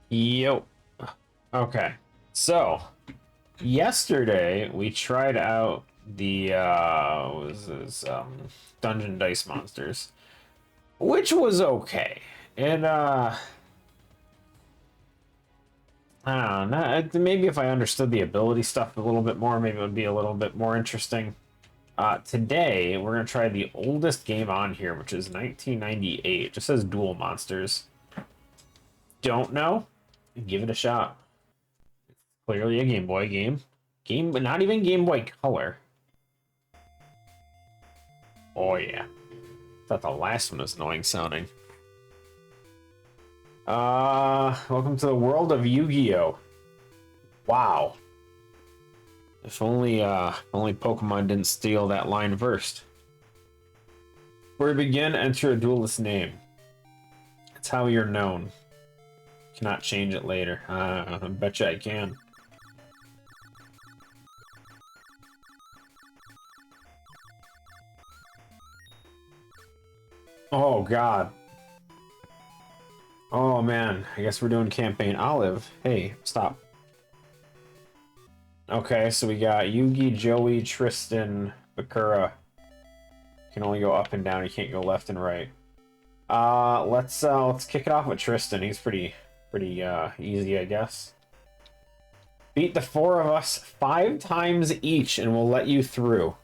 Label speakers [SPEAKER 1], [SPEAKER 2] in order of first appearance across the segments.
[SPEAKER 1] Yo. Okay. So, yesterday we tried out the what was this Dungeon Dice Monsters, which was okay. And I don't know, maybe if I understood the ability stuff a little bit more, maybe it would be a little bit more interesting. Today we're gonna try the oldest game on here, which is 1998. It just says Duel Monsters. Don't know? Give it a shot. Clearly a Game Boy game. But not even Game Boy Color. Oh yeah. Thought the last one was annoying sounding. Welcome to the world of Yu-Gi-Oh! Wow. If only Pokemon didn't steal that line first. Before we begin, enter a duelist name. It's how you're known. Cannot change it later. I bet you I can. Oh god. Oh man, I guess we're doing campaign Olive. Hey, stop. Okay, so we got Yugi, Joey, Tristan, Bakura. You can only go up and down, you can't go left and right. Let's kick it off with Tristan. He's pretty easy, I guess. Beat the four of us 5 times each and we'll let you through.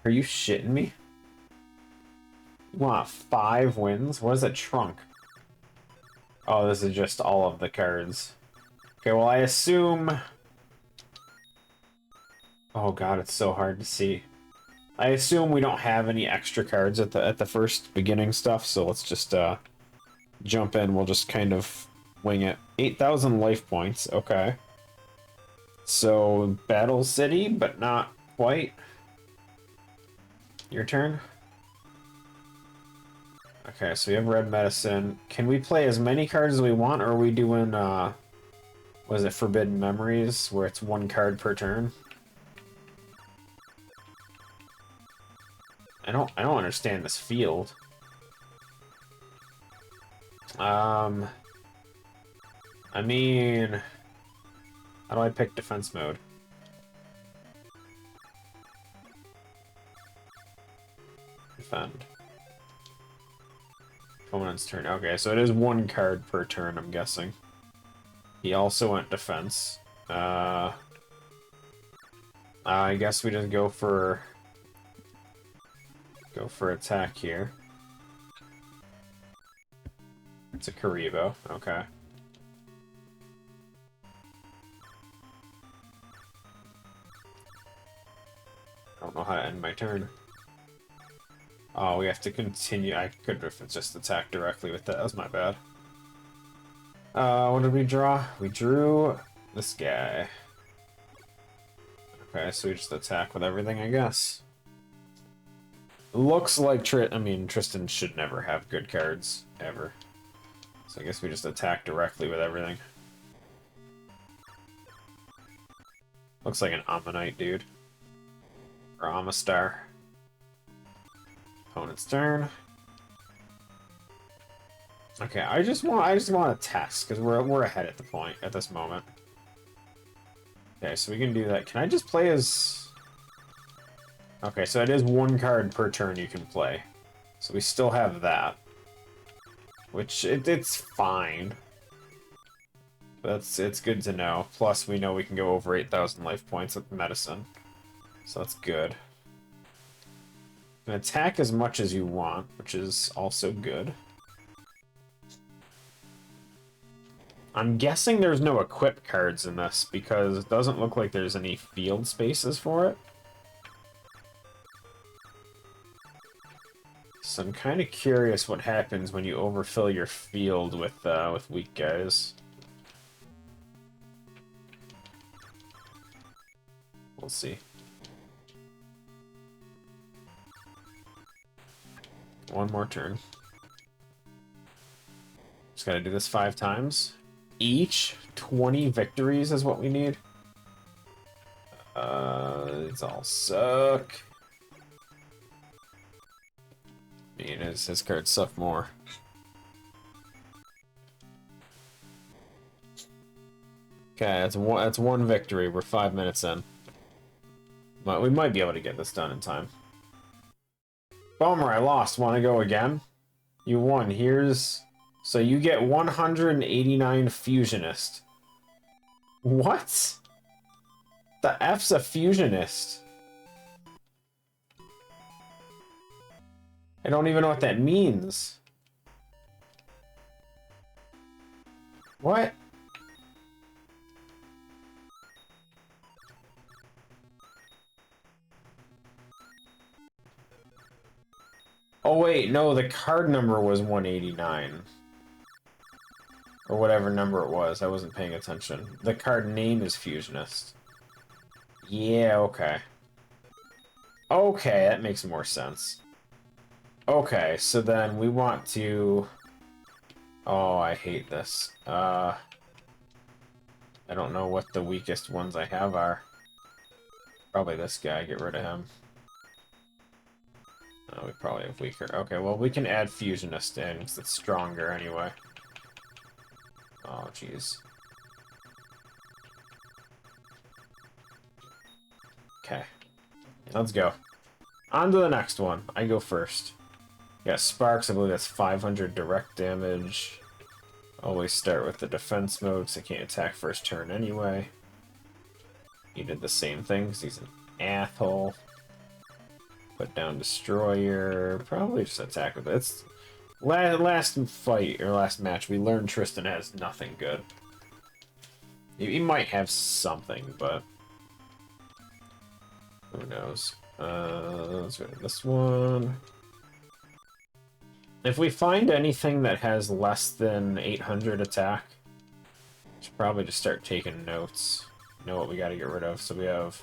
[SPEAKER 1] Are you shitting me? You want 5 wins? What is a trunk? Oh, this is just all of the cards. Okay, well I assume... Oh god, it's so hard to see. I assume we don't have any extra cards at the first beginning stuff, so let's just jump in. We'll just kind of wing it. 8,000 life points, okay. So, Battle City, but not quite. Your turn? Okay, so we have Red Medicine. Can we play as many cards as we want, or are we doing, what is it, Forbidden Memories, where it's 1 card per turn? I don't understand this field. I mean, how do I pick defense mode? Defend. Opponent's turn. Okay, so it is 1 card per turn, I'm guessing. He also went defense. I guess we just go for attack here. It's a Karibo, okay. I don't know how to end my turn. Oh, we have to continue. I could have just attacked directly with that. That was my bad. What did we draw? We drew this guy. Okay, so we just attack with everything, I guess. Looks like Tristan should never have good cards, ever. So I guess we just attack directly with everything. Looks like an Ammonite dude. Or Amistar. Opponent's turn. Okay, I just want to test, because we're ahead at the point, at this moment. Okay, so we can do that. Can I just play as... Okay, so it is 1 card per turn you can play. So we still have that. Which, it's fine. But it's good to know. Plus, we know we can go over 8,000 life points with medicine. So that's good. You can attack as much as you want, which is also good. I'm guessing there's no equip cards in this, because it doesn't look like there's any field spaces for it. So I'm kind of curious what happens when you overfill your field with weak guys. We'll see. One more turn. Just gotta do this 5 times. Each 20 victories is what we need. It's all suck. I mean, his cards suck more. Okay, that's one victory. We're 5 minutes in. But we might be able to get this done in time. Bummer, I lost. Want to go again? You won. Here's... So you get 189 Fusionist. What? The F's a Fusionist. I don't even know what that means. What? Oh wait, no, the card number was 189. Or whatever number it was, I wasn't paying attention. The card name is Fusionist. Yeah, okay. Okay, that makes more sense. Okay, so then we want to... Oh, I hate this. I don't know what the weakest ones I have are. Probably this guy, get rid of him. Oh, we probably have weaker. Okay, well, we can add Fusionist in, because it's stronger anyway. Oh, jeez. Okay. Let's go. On to the next one. I go first. Yeah, Sparks, I believe that's 500 direct damage. Always start with the defense mode, because I can't attack first turn anyway. He did the same thing, because he's an asshole. Put down Destroyer. Probably just attack with it. It's last fight, or last match, we learned Tristan has nothing good. He might have something, but... Who knows? Let's go to this one. If we find anything that has less than 800 attack, we should probably just start taking notes. Know what we gotta get rid of. So we have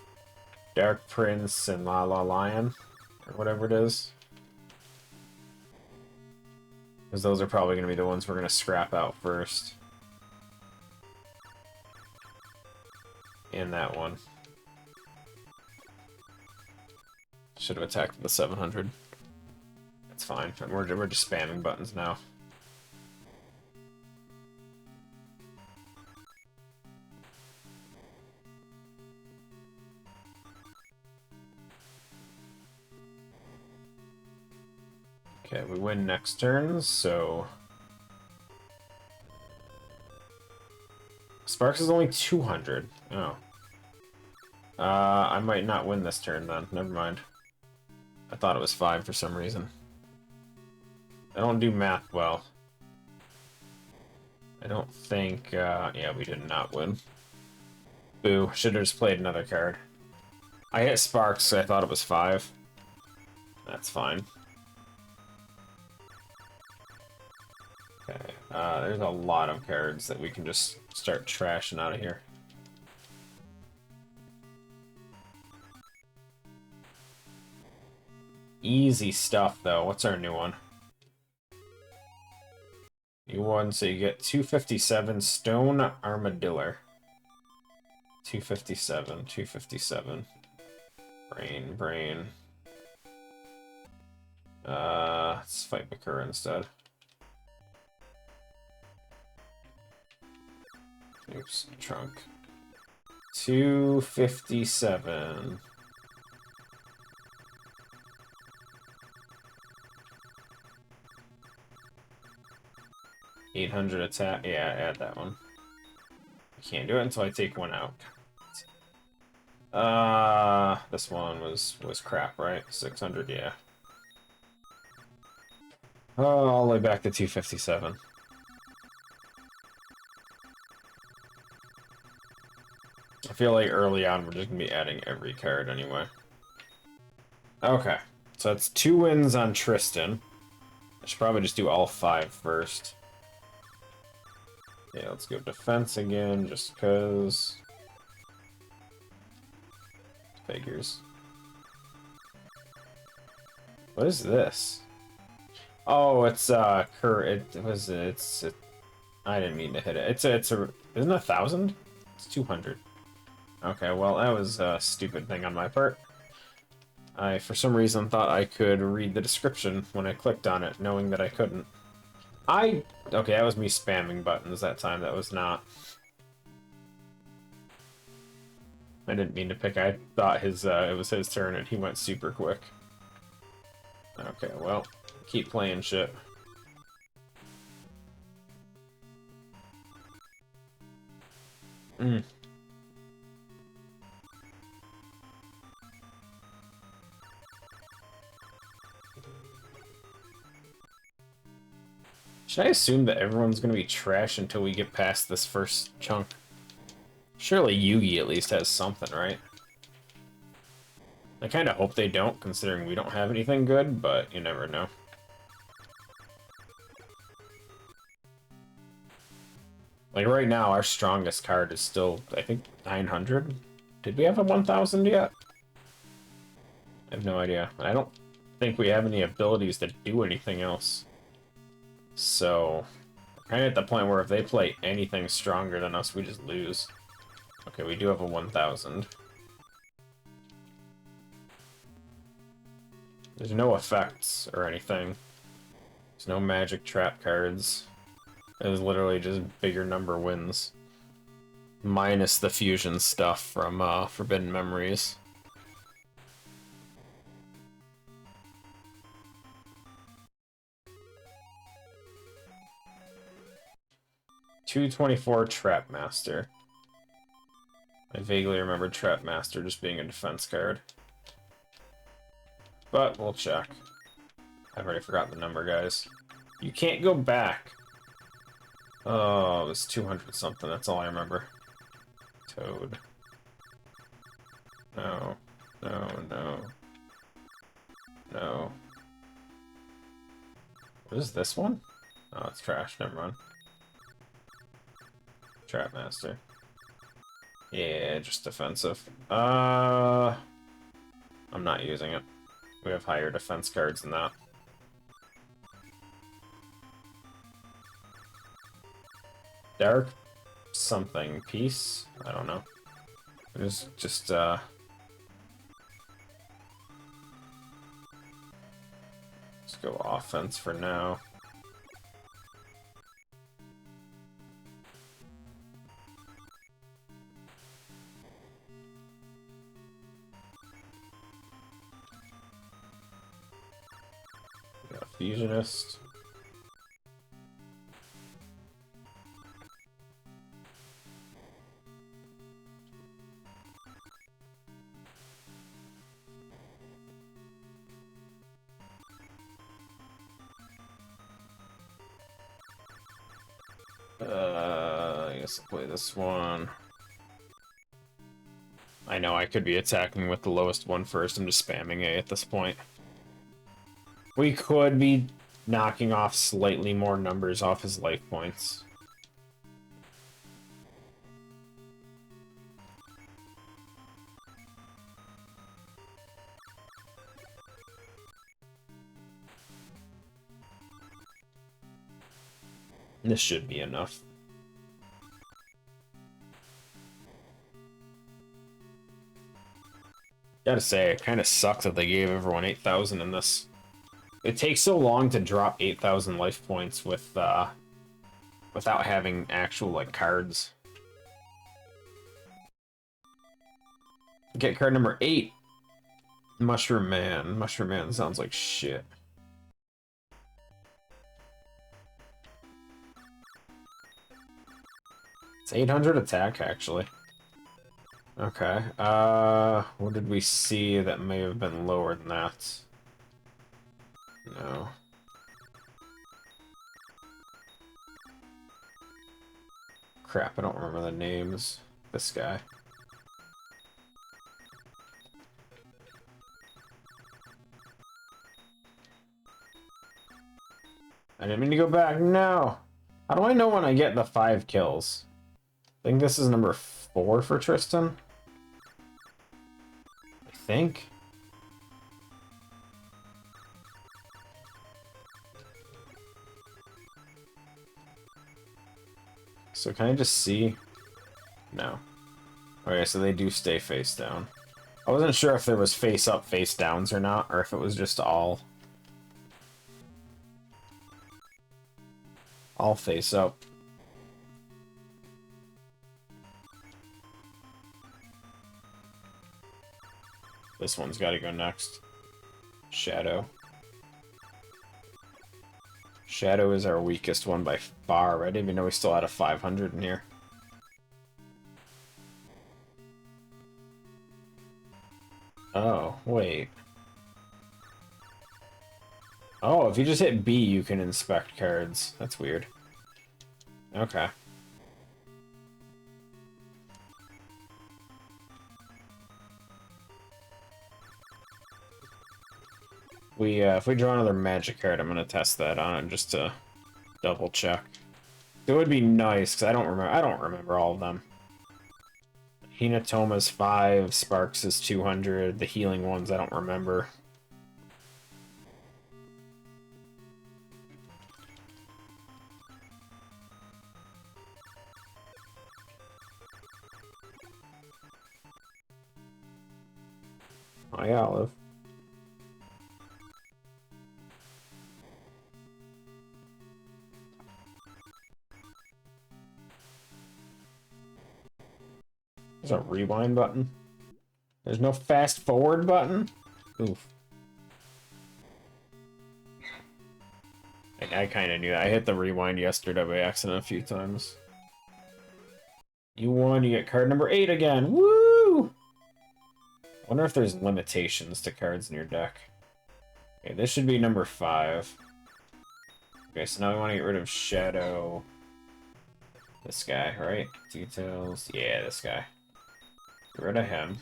[SPEAKER 1] Dark Prince and La La Lion, or whatever it is. Because those are probably gonna be the ones we're gonna scrap out first. And that one. Should have attacked the 700. That's fine. We're just spamming buttons now. Okay, we win next turn, so... Sparks is only 200. Oh. I might not win this turn then. Never mind. I thought it was 5 for some reason. I don't do math well. I don't think, yeah, we did not win. Boo, should have just played another card. I hit Sparks, so I thought it was 5. That's fine. Okay, there's a lot of cards that we can just start trashing out of here. Easy stuff, though. What's our new one? New one, so you get 257 Stone Armadillo. 257, 257. Brain. Let's fight Makura instead. Oops, trunk. 257. $800 attack. Yeah, add that one. I can't do it until I take one out. This one was crap, right? 600, yeah. Oh, all the way back to 257. I feel like early on we're just gonna be adding every card anyway. Okay, so that's 2 wins on Tristan. I should probably just do all 5 first. Yeah, let's go defense again, just because. Figures. What is this? Oh, it's I didn't mean to hit it. Isn't it 1,000? It's 200. Okay, well that was a stupid thing on my part. I, for some reason, thought I could read the description when I clicked on it, knowing that I couldn't. Okay, that was me spamming buttons that time. That was not. I didn't mean to pick. I thought his it was his turn and he went super quick. Okay, well, keep playing shit. Mm. Should I assume that everyone's gonna be trash until we get past this first chunk? Surely Yugi at least has something, right? I kind of hope they don't, considering we don't have anything good, but you never know. Like, right now, our strongest card is still, I think, 900? Did we have a 1000 yet? I have no idea. I don't think we have any abilities to do anything else. So, kind of at the point where if they play anything stronger than us, we just lose. Okay, we do have a 1000. There's no effects or anything. There's no magic trap cards. It was literally just bigger number wins. Minus the fusion stuff from Forbidden Memories. $224 Trap Master. I vaguely remember Trap Master just being a defense card. But we'll check. I've already forgot the number, guys. You can't go back. Oh, it was 200 something, that's all I remember. Toad. No. No, no. No. What is this one? Oh, it's trash, never mind. Trap Master. Yeah, just defensive. I'm not using it. We have higher defense cards than that. Dark something piece? I don't know. Let's just let's go offense for now. We got a fusionist. I guess I'll play this one. I know I could be attacking with the lowest one first. I'm just spamming A at this point. We could be knocking off slightly more numbers off his life points. This should be enough. Gotta say, it kind of sucks that they gave everyone 8,000 in this. It takes so long to drop 8,000 life points with, without having actual, like, cards. Get card number 8. Mushroom Man. Mushroom Man sounds like shit. It's 800 attack, actually. Okay, what did we see that may have been lower than that? No. Crap, I don't remember the names. This guy. I didn't mean to go back, no! How do I know when I get the 5 kills? I think this is number 4 for Tristan? I think? So can I just see? No. Okay, so they do stay face down. I wasn't sure if there was face up, face downs or not, or if it was just all face up. This one's got to go next. Shadow. Shadow is our weakest one by far. I didn't even know we still had a 500 in here. Oh, wait. Oh, if you just hit B, you can inspect cards. That's weird. Okay. If we draw another magic card, I'm gonna test that on it just to double check. It would be nice because I don't remember all of them. Hinatoma's 5, Sparks is 200. The healing ones I don't remember. Hi, Olive. There's a rewind button. There's no fast forward button? Oof. I kind of knew that. I hit the rewind yesterday by accident a few times. You won, you get card number 8 again. Woo! I wonder if there's limitations to cards in your deck. Okay, this should be number 5. Okay, so now we want to get rid of Shadow. This guy, right? Details. Yeah, this guy. Get rid of him.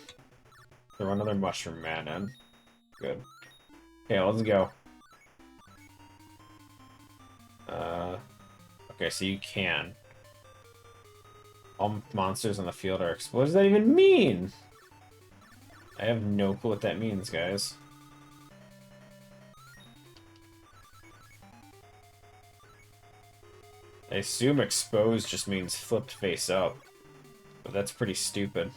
[SPEAKER 1] Throw another Mushroom Man in. Good. Okay, let's go. Okay, so you can. All monsters on the field are exploded. What does that even mean? I have no clue what that means, guys. I assume exposed just means flipped face up. But that's pretty stupid.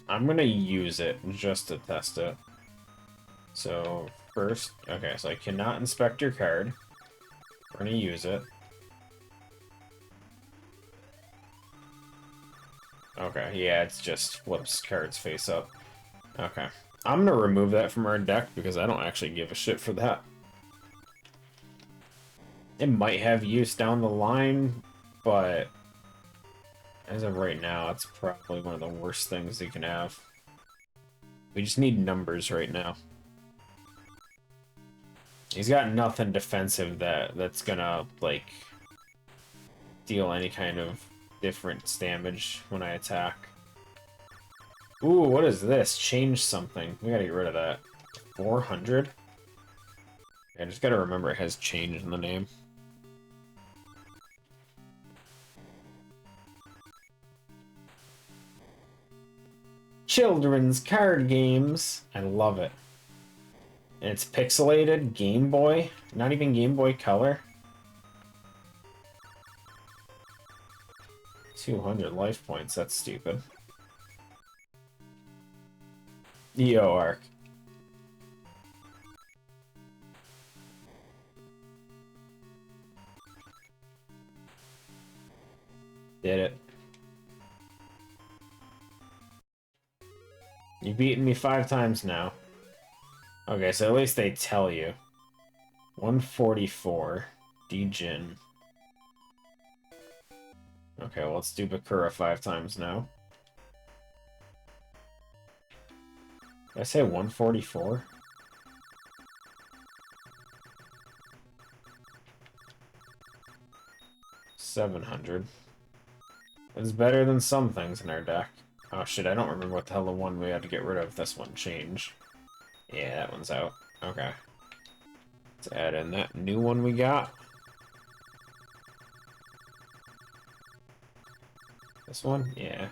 [SPEAKER 1] I'm gonna use it just to test it. So, first, okay, so I cannot inspect your card. We're gonna use it. Okay, yeah, it's just flips cards face up. Okay. I'm gonna remove that from our deck because I don't actually give a shit for that. It might have use down the line, but as of right now, it's probably one of the worst things you can have. We just need numbers right now. He's got nothing defensive that's gonna, like, deal any kind of different damage when I attack. Ooh, what is this? Change something. We gotta get rid of that. 400? I just gotta remember it has change in the name. Children's card games. I love it. And it's pixelated, Game Boy. Not even Game Boy Color. 200 life points, that's stupid. Yo, Arc. Did it. You've beaten me 5 times now. Okay, so at least they tell you. 144. D-Jin. Okay, well, let's do Bakura 5 times now. Did I say 144? $700. It's better than some things in our deck. Oh shit, I don't remember what the hell the one we had to get rid of. This one change. Yeah, that one's out. Okay. Let's add in that new one we got. This one? Yeah.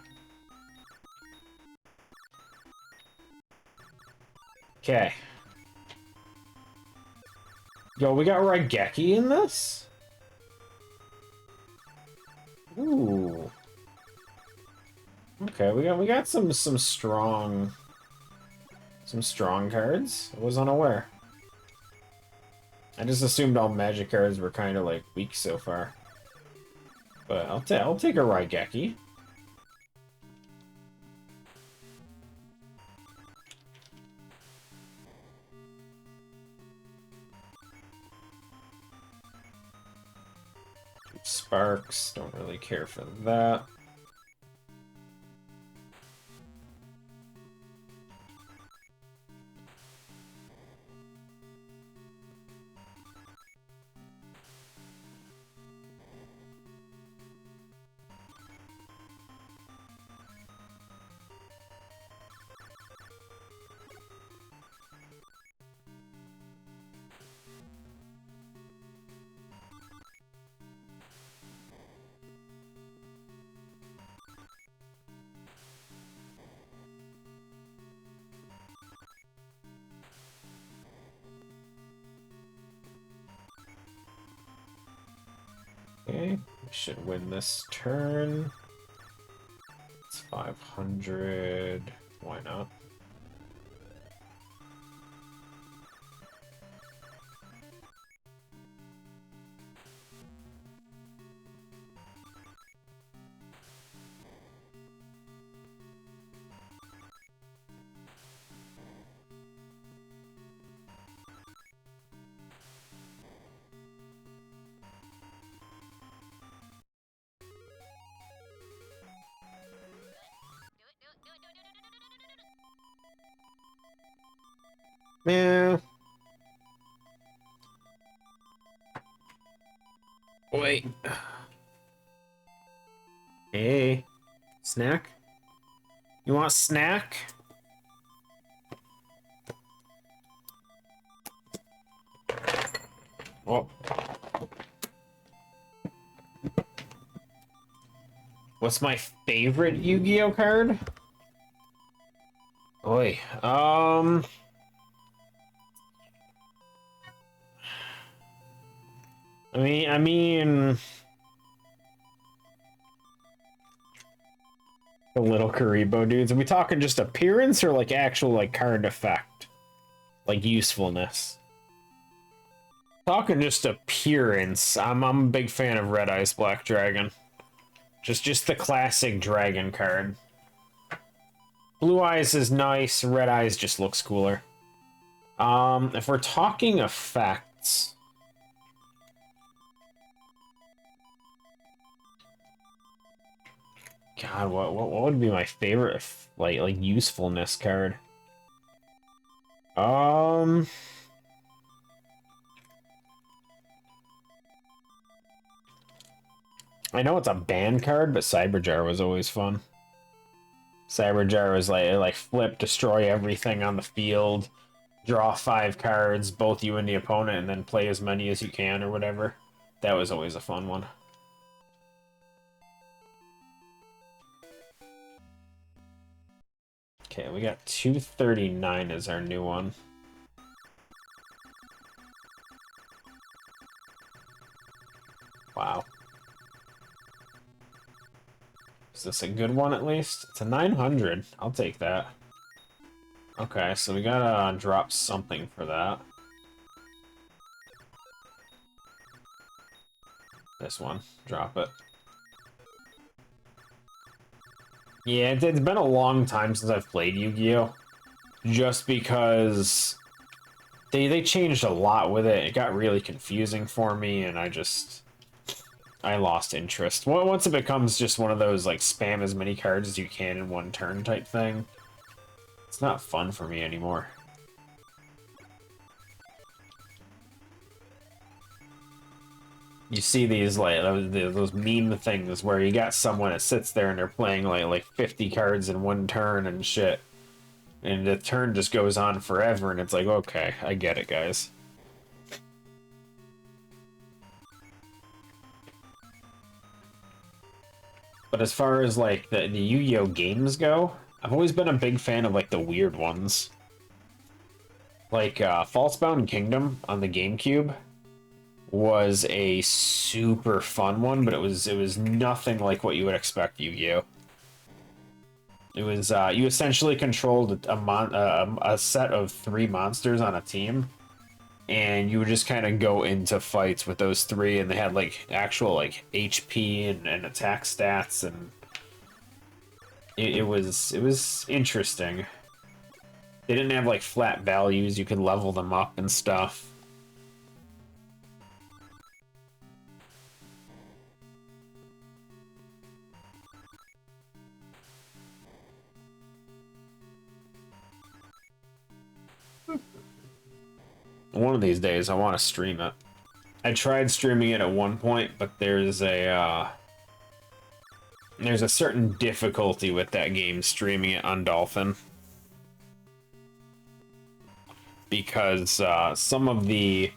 [SPEAKER 1] Okay. Yo, we got Raigeki in this? Ooh. Okay, we got some strong cards. I was unaware. I just assumed all magic cards were kind of like weak so far. But I'll take a Raigeki. Sparks, don't really care for that. Okay, we should win this turn. It's 500. Why not? Yeah. Wait. Hey. Snack? You want a snack? Oh. What's my favorite Yu-Gi-Oh card? Oi. I mean, the little Karibo dudes. Are we talking just appearance or like actual like card effect? Like usefulness? Talking just appearance. I'm a big fan of Red Eyes Black Dragon. Just the classic dragon card. Blue Eyes is nice, Red Eyes just looks cooler. If we're talking effects, God, what would be my favorite like usefulness card? I know it's a ban card, but Cyberjar was always fun. Cyberjar was like flip, destroy everything on the field, draw 5 cards, both you and the opponent, and then play as many as you can or whatever. That was always a fun one. Okay, we got 239 as our new one. Wow. Is this a good one at least? It's a 900. I'll take that. Okay, so we gotta drop something for that. This one. Drop it. Yeah, it's been a long time since I've played Yu-Gi-Oh! Just because they changed a lot with it. It got really confusing for me, and I lost interest. Once it becomes just one of those, like, spam as many cards as you can in one turn type thing, it's not fun for me anymore. You see these, like, those meme things where you got someone that sits there and they're playing, like 50 cards in one turn and shit. And the turn just goes on forever, and it's like, okay, I get it, guys. But as far as, like, the Yu-Gi-Oh! Games go, I've always been a big fan of, like, the weird ones. Like, Falsebound Kingdom on the GameCube was a super fun one, but it was nothing like what you would expect Yu-Gi-Oh! It was, you essentially controlled a set of 3 monsters on a team, and you would just kind of go into fights with those three, and they had like actual like HP and attack stats, and it was interesting. They didn't have like flat values; you could level them up and stuff. One of these days, I want to stream it. I tried streaming it at one point, but there's a certain difficulty with that game streaming it on Dolphin, because some of the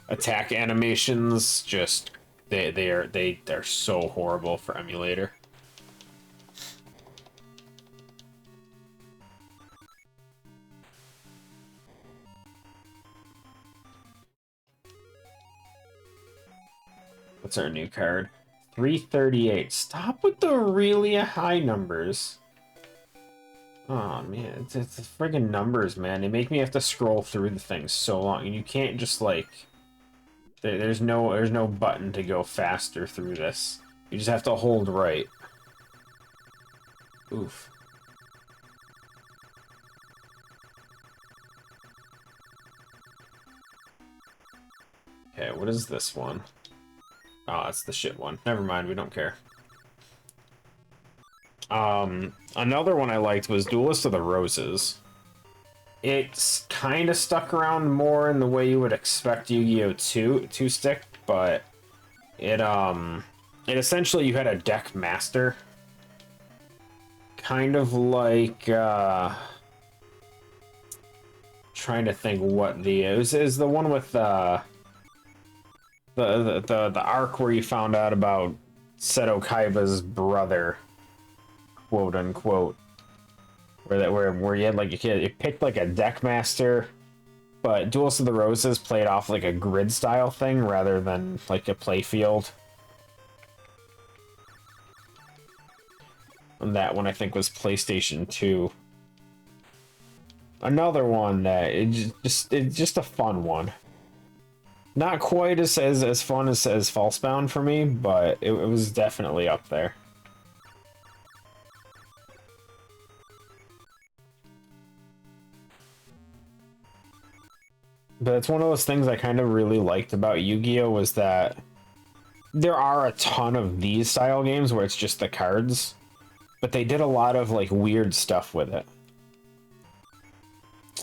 [SPEAKER 1] attack animations just they're so horrible for emulator. What's our new card? 338. Stop with the really high numbers. Oh man, it's the friggin' numbers, man. They make me have to scroll through the things so long, and you can't just like. There's no button to go faster through this. You just have to hold right. Oof. Okay, what is this one? Oh, it's the shit one. Never mind, we don't care. Another one I liked was Duelist of the Roses. It's kind of stuck around more in the way you would expect Yu-Gi-Oh! 2 to stick, but it essentially you had a deck master. Kind of like, trying to think what the is the one with the arc where you found out about Seto Kaiba's brother, quote unquote, where you had like a kid, you picked like a deck master, but Duels of the Roses played off like a grid style thing rather than like a play field. And that one I think was PlayStation 2. Another one that it's just a fun one. Not quite as fun as Falsebound for me, but it was definitely up there. But it's one of those things I kind of really liked about Yu-Gi-Oh! Was that there are a ton of these style games where it's just the cards, but they did a lot of like weird stuff with it.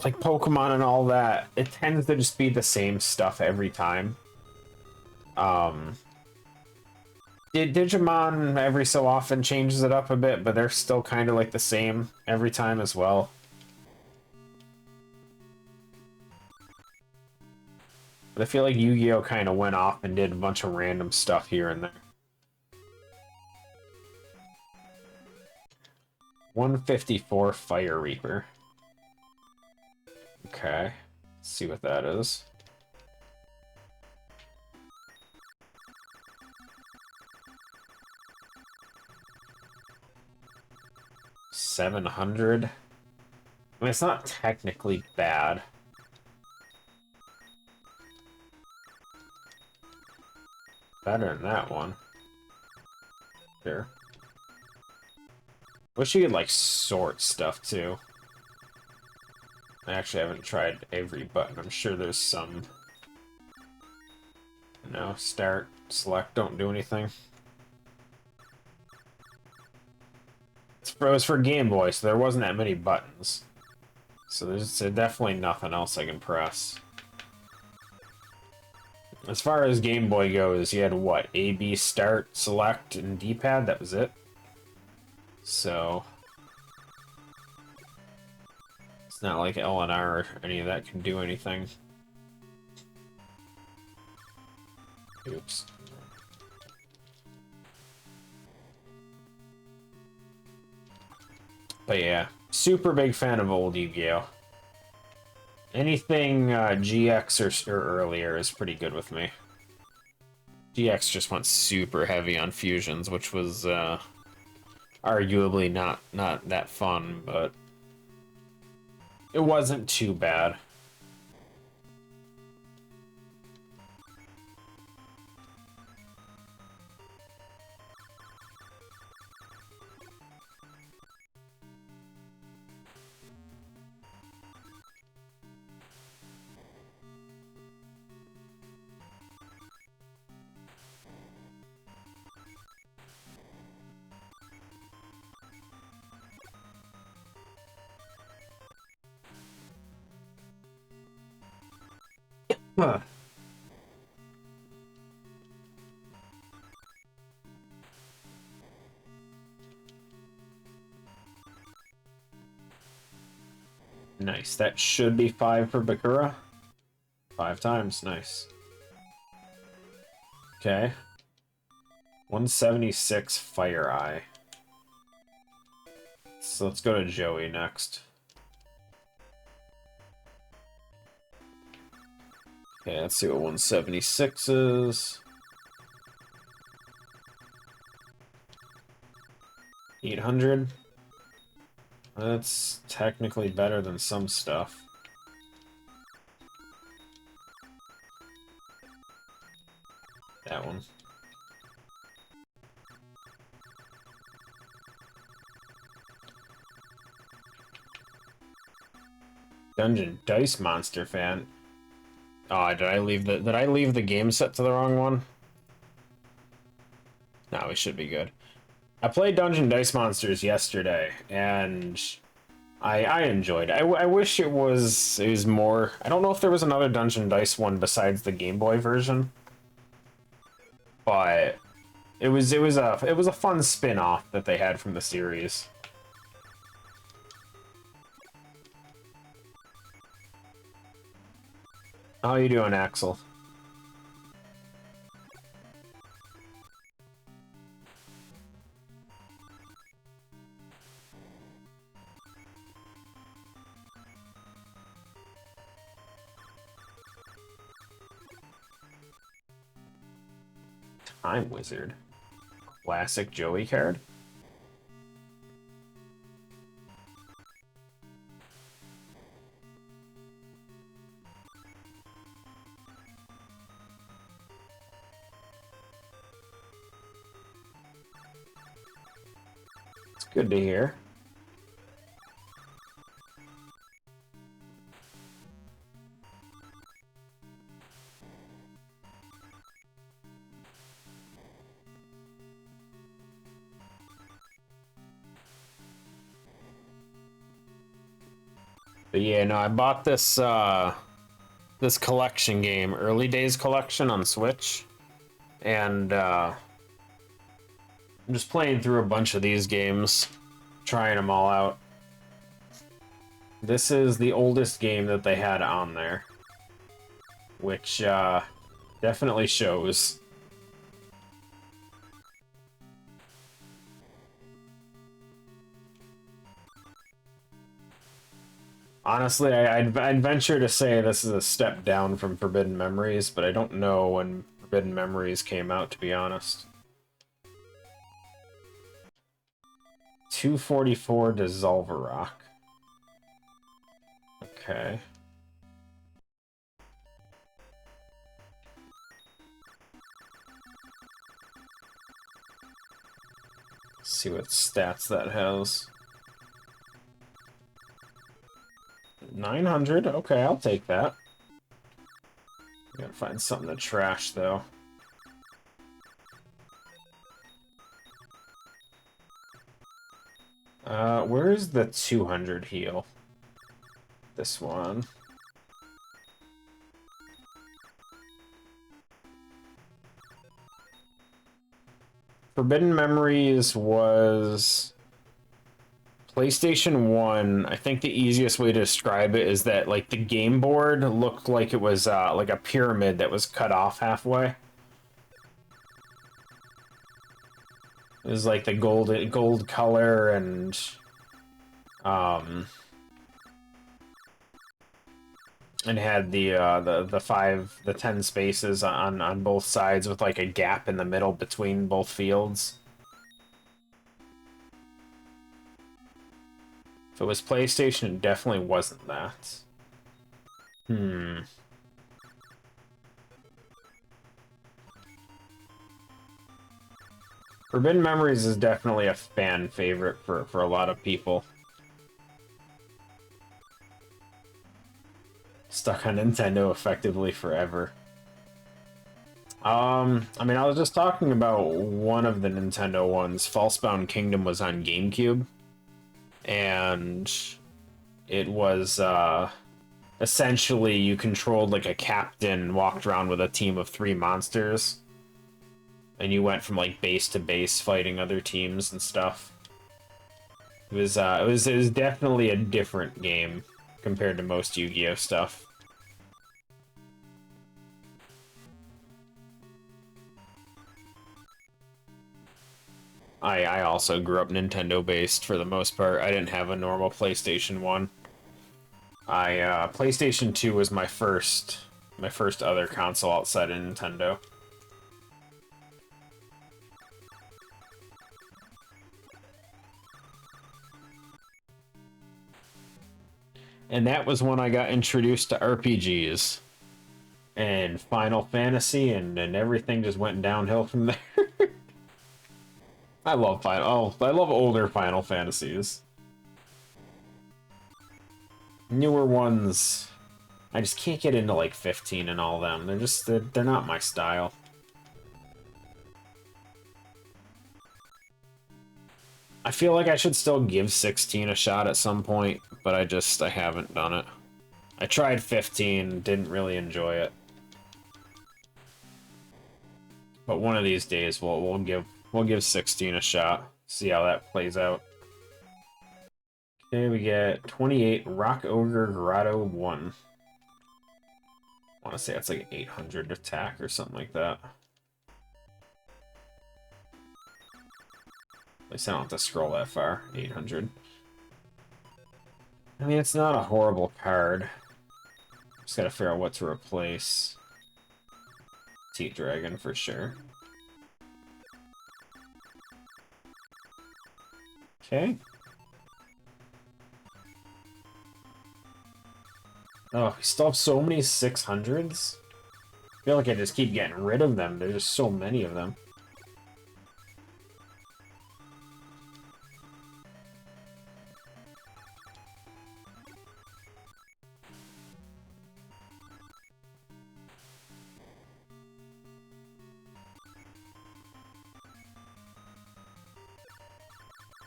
[SPEAKER 1] Like Pokemon and all that, it tends to just be the same stuff every time. Digimon every so often changes it up a bit, but they're still kind of like the same every time as well. But I feel like Yu-Gi-Oh! Kind of went off and did a bunch of random stuff here and there. 154 Fire Reaper. Okay, let's see what that is. $700. I mean, it's not technically bad. Better than that one. Sure. Wish you could like sort stuff too. I actually haven't tried every button. I'm sure there's some. No, start, select, don't do anything. It was for Game Boy, so there wasn't that many buttons. So there's definitely nothing else I can press. As far as Game Boy goes, you had what? A, B, start, select, and D-pad? That was it. So it's not like L and R or any of that can do anything. Oops. But yeah, super big fan of old Yu-Gi-Oh! Anything GX or earlier is pretty good with me. GX just went super heavy on fusions, which was arguably not that fun, but it wasn't too bad. Huh. Nice. That should be 5 for Bakura. 5 times. Nice. Okay. 176 Fire Eye. So let's go to Joey next. Okay, let's see what 176 is. 800. That's technically better than some stuff. That one. Dungeon Dice Monster fan. Oh, did I leave the game set to the wrong one? No, we should be good. I played Dungeon Dice Monsters yesterday, and I enjoyed it. I wish it was more. I don't know if there was another Dungeon Dice one besides the Game Boy version, but it was a fun spin-off that they had from the series. How you doing, Axel? Time Wizard. Classic Joey card. It's good to hear. But yeah, no, I bought this this collection game, Early Days Collection on Switch, and I'm just playing through a bunch of these games, trying them all out. This is the oldest game that they had on there, which definitely shows. Honestly, I'd venture to say this is a step down from Forbidden Memories, but I don't know when Forbidden Memories came out, to be honest. 244 Dissolver Rock. Okay. Let's see what stats that has. 900. Okay, I'll take that. Gotta find something to trash, though. Where's the 200 heal? This one. Forbidden Memories was PlayStation 1. I think the easiest way to describe it is that, like, the game board looked like it was like a pyramid that was cut off halfway. It was like the gold color, and and had the 10 spaces on both sides with like a gap in the middle between both fields. If it was PlayStation, it definitely wasn't that. Forbidden Memories is definitely a fan favorite for a lot of people. Stuck on Nintendo effectively forever. I mean, I was just talking about one of the Nintendo ones. Falsebound Kingdom was on GameCube. And it was, essentially you controlled like a captain, walked around with a team of 3 monsters, and you went from like base to base fighting other teams and stuff. It was definitely a different game compared to most Yu-Gi-Oh stuff. I also grew up Nintendo based for the most part. I didn't have a normal PlayStation 1. PlayStation 2 was my first other console outside of Nintendo. And that was when I got introduced to RPGs and Final Fantasy, and everything just went downhill from there. I love older Final Fantasies. Newer ones, I just can't get into like 15 and all them. They're not my style. I feel like I should still give 16 a shot at some point, but I haven't done it. I tried 15, didn't really enjoy it. But one of these days we'll give 16 a shot. See how that plays out. Okay, we get 28 Rock Ogre Grotto 1. I want to say that's like 800 attack or something like that. At least I don't have to scroll that far. 800. I mean, it's not a horrible card. Just gotta figure out what to replace. Teat Dragon for sure. Okay. Oh, we still have so many 600s. I feel like I just keep getting rid of them. There's just so many of them.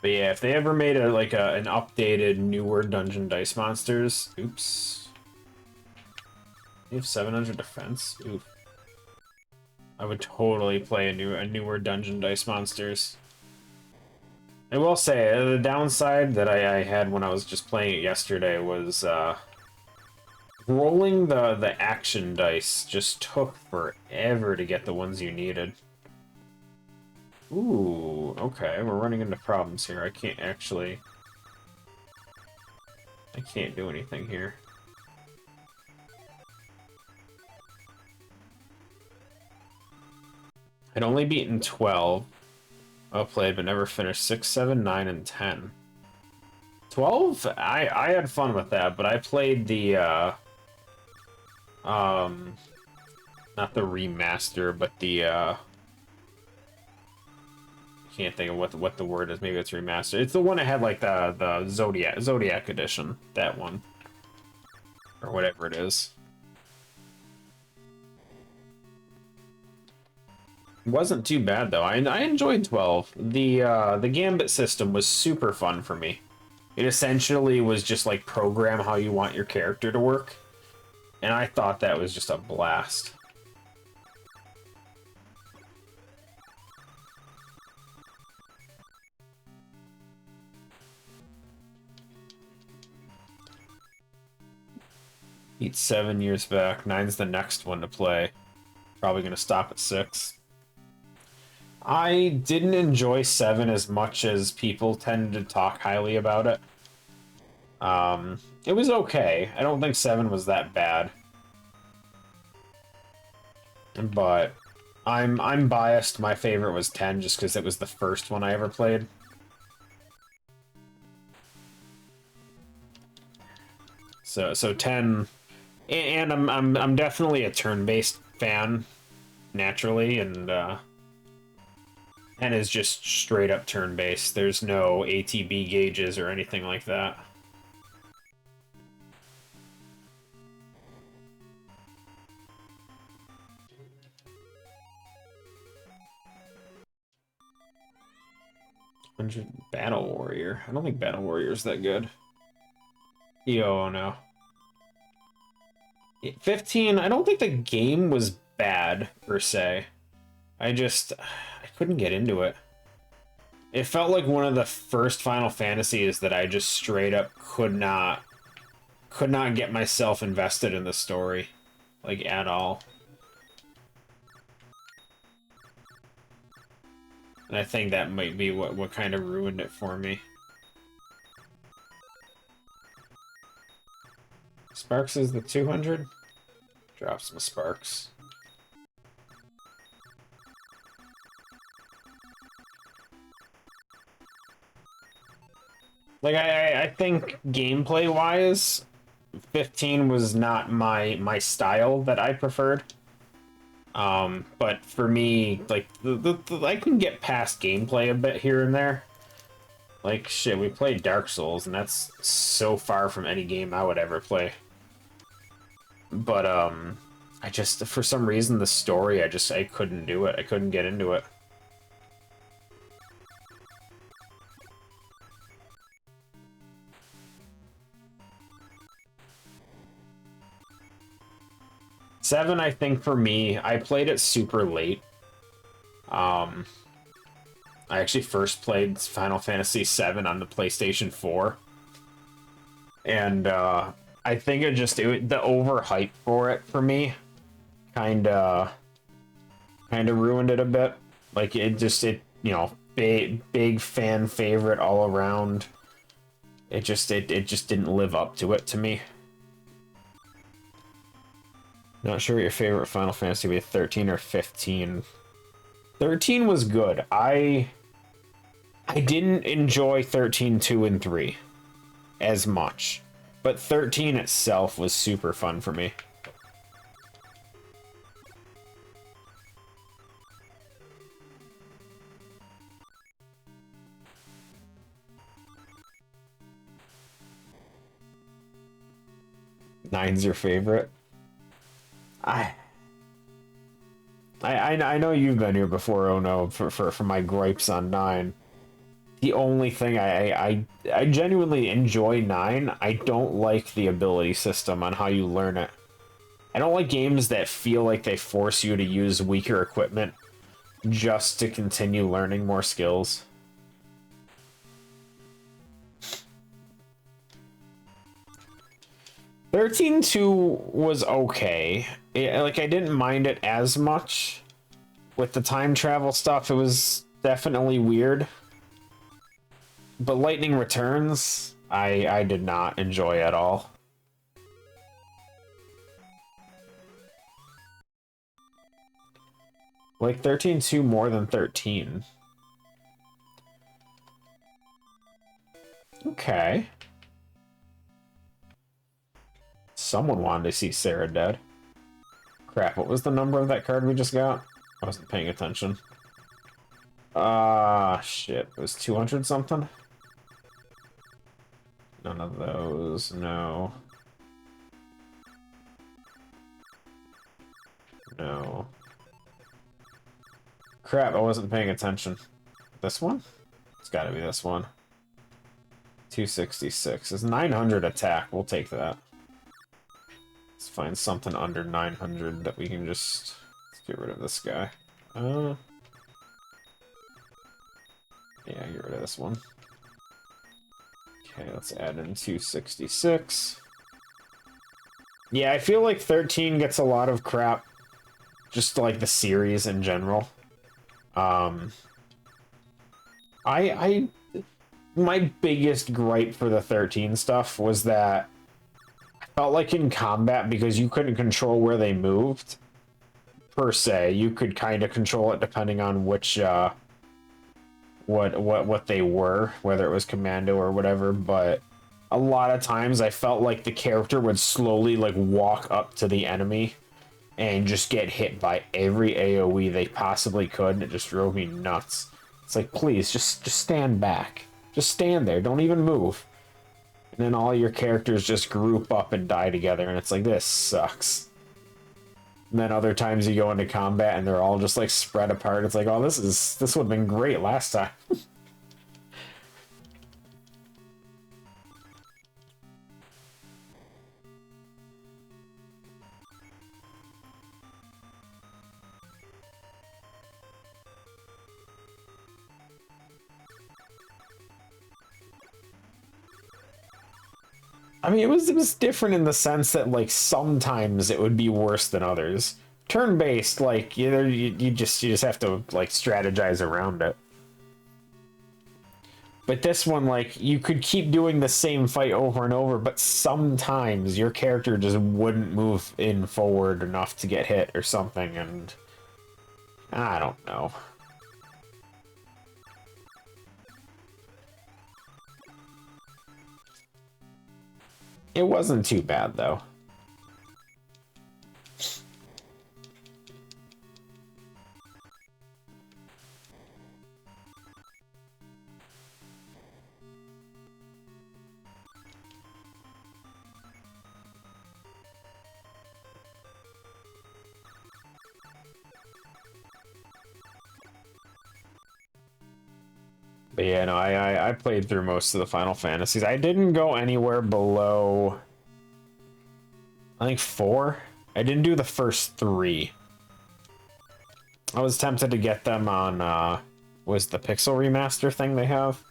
[SPEAKER 1] But yeah, if they ever made an updated, newer Dungeon Dice Monsters, oops. You have 700 defense? Oof. I would totally play a newer Dungeon Dice Monsters. I will say, the downside that I had when I was just playing it yesterday was, rolling the action dice just took forever to get the ones you needed. Ooh, okay, we're running into problems here. I can't do anything here. I'd only beaten 12. Well played, but never finished 6, 7, 9, and 10. 12? I had fun with that, but I played the, not the remaster, but the, can't think of what the word is. Maybe it's remastered. It's the one that had like the Zodiac edition. That one, or whatever it is. It wasn't too bad though. I enjoyed 12. The Gambit system was super fun for me. It essentially was just like program how you want your character to work, and I thought that was just a blast. Beat 7 years back. 9's the next one to play. Probably gonna stop at 6. I didn't enjoy 7 as much as people tend to talk highly about it. It was okay. I don't think 7 was that bad. But I'm biased. My favorite was 10 just because it was the first one I ever played. So 10, and I'm definitely a turn-based fan naturally, and 10 is just straight up turn-based. There's no ATB gauges or anything like that. Battle Warrior. I don't think Battle Warrior is that good. Yo, no. 15, I don't think the game was bad, per se. I couldn't get into it. It felt like one of the first Final Fantasies that I just straight up could not get myself invested in the story, like, at all. And I think that might be what kind of ruined it for me. Sparks is the 200? Drop some sparks. Like, I think gameplay-wise, 15 was not my style that I preferred. But for me, like, I can get past gameplay a bit here and there. Like, shit, we played Dark Souls, and that's so far from any game I would ever play. But, I just, for some reason, the story, I couldn't do it. I couldn't get into it. Seven, I think for me, I played it super late. I actually first played Final Fantasy VII on the PlayStation 4. And, I think the overhype for it, for me, kinda ruined it a bit. Like, you know, big fan favorite all around. It just didn't live up to it to me. Not sure what your favorite Final Fantasy would be, 13 or 15. 13 was good. I didn't enjoy 13, 2, and 3 as much. But 13 itself was super fun for me. Nine's your favorite? I I know you've been here before, oh no, for my gripes on 9. The only thing I genuinely enjoy 9, I don't like the ability system on how you learn it. I don't like games that feel like they force you to use weaker equipment just to continue learning more skills. "13-2" was okay. Like, I didn't mind it as much. With the time travel stuff, it was definitely weird. But Lightning Returns, I did not enjoy at all. Like 13-2 more than 13. Okay. Someone wanted to see Sarah dead. Crap, what was the number of that card we just got? I wasn't paying attention. Ah, shit. It was 200 something? None of those, no. No. Crap, I wasn't paying attention. This one? It's gotta be this one. 266. Is 900 attack? We'll take that. Let's find something under 900 that we can just... Let's get rid of this guy. Yeah, get rid of this one. Okay, let's add in 266. Yeah, I feel like 13 gets a lot of crap. Just like the series in general. My biggest gripe for the 13 stuff was that I felt like in combat, because you couldn't control where they moved, per se, you could kind of control it depending on which, what they were, whether it was commando or whatever, but a lot of times I felt like the character would slowly, like, walk up to the enemy and just get hit by every AoE they possibly could, and it just drove me nuts. It's like, please, just stand back. Just stand there, don't even move. And then all your characters just group up and die together, and it's like, this sucks. And then other times you go into combat and they're all just like spread apart. It's like, oh, this would have been great last time. I mean, it was different in the sense that like sometimes it would be worse than others. Turn-based, like you just have to like strategize around it. But this one, like, you could keep doing the same fight over and over, but sometimes your character just wouldn't move in forward enough to get hit or something, and I don't know. It wasn't too bad, though. But yeah, no, I played through most of the Final Fantasies. I didn't go anywhere below, I think 4. I didn't do the first 3. I was tempted to get them on, was the Pixel Remaster thing they have?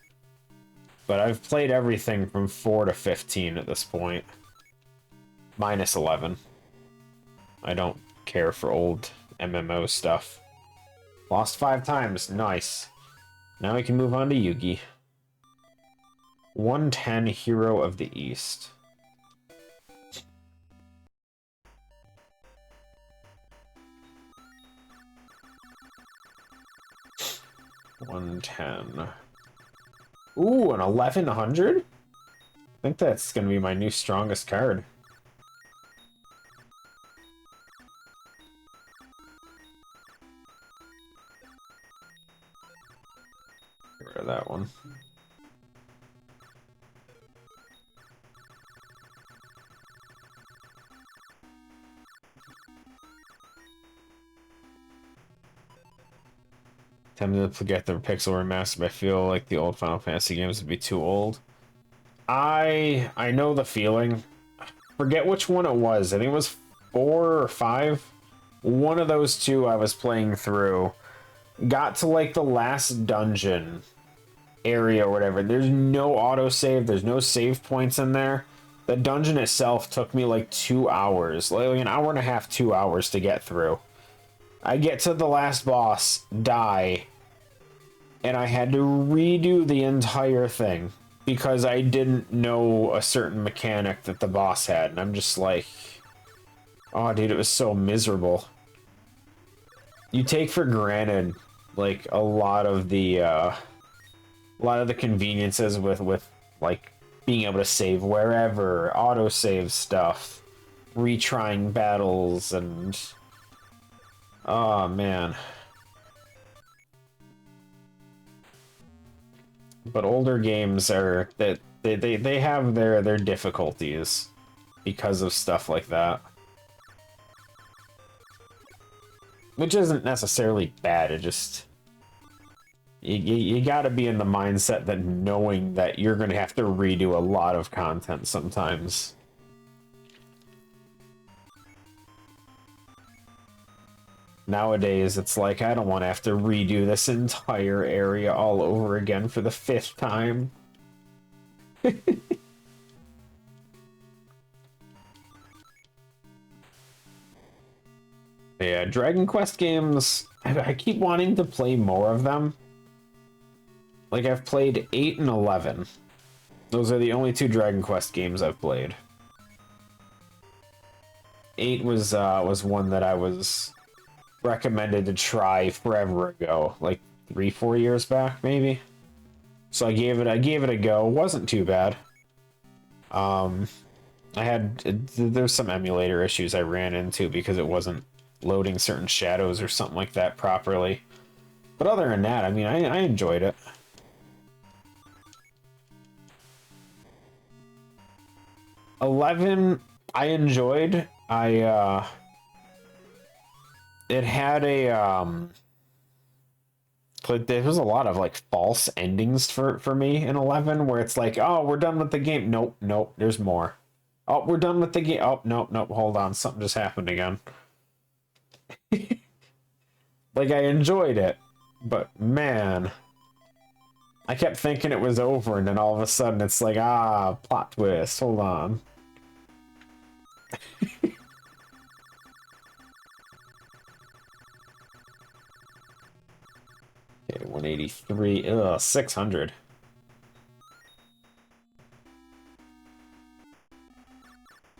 [SPEAKER 1] But I've played everything from 4 to 15 at this point. Minus 11. I don't care for old MMO stuff. Lost 5 times. Nice. Now we can move on to Yugi. 110, Hero of the East. $110. Ooh, an 1100? I think that's gonna be my new strongest card. Get rid of that one. Tempted to get the Pixel Remaster, but I feel like the old Final Fantasy games would be too old. I know the feeling. Forget which one it was. I think it was 4 or 5. One of those two I was playing through. Got to like the last dungeon area or whatever. There's no autosave. There's no save points in there. The dungeon itself took me like 2 hours. Like an hour and a half, 2 hours to get through. I get to the last boss, die, and I had to redo the entire thing because I didn't know a certain mechanic that the boss had, and I'm just like, oh dude, it was so miserable. You take for granted like a lot of the conveniences with like being able to save wherever, autosave stuff, retrying battles, and oh man. But older games are that they have their difficulties because of stuff like that. Which isn't necessarily bad, it just you gotta be in the mindset that knowing that you're gonna have to redo a lot of content sometimes. Nowadays, it's like, I don't want to have to redo this entire area all over again for the 5th time. Yeah, Dragon Quest games, I keep wanting to play more of them. Like, I've played 8 and 11. Those are the only 2 Dragon Quest games I've played. 8 was one that I was recommended to try forever ago, like 3-4 years back maybe. So I gave it a go. It wasn't too bad. There's some emulator issues I ran into because it wasn't loading certain shadows or something like that properly. But other than that, I mean, I enjoyed it. $11 I enjoyed. It had a but there was a lot of like false endings for me in 11 where it's like, oh, we're done with the game. Nope, nope, there's more. Oh, we're done with the game. Oh, nope, nope, hold on, something just happened again. Like, I enjoyed it, but man. I kept thinking it was over, and then all of a sudden it's like, ah, plot twist, hold on. Okay, 183, ugh, 600.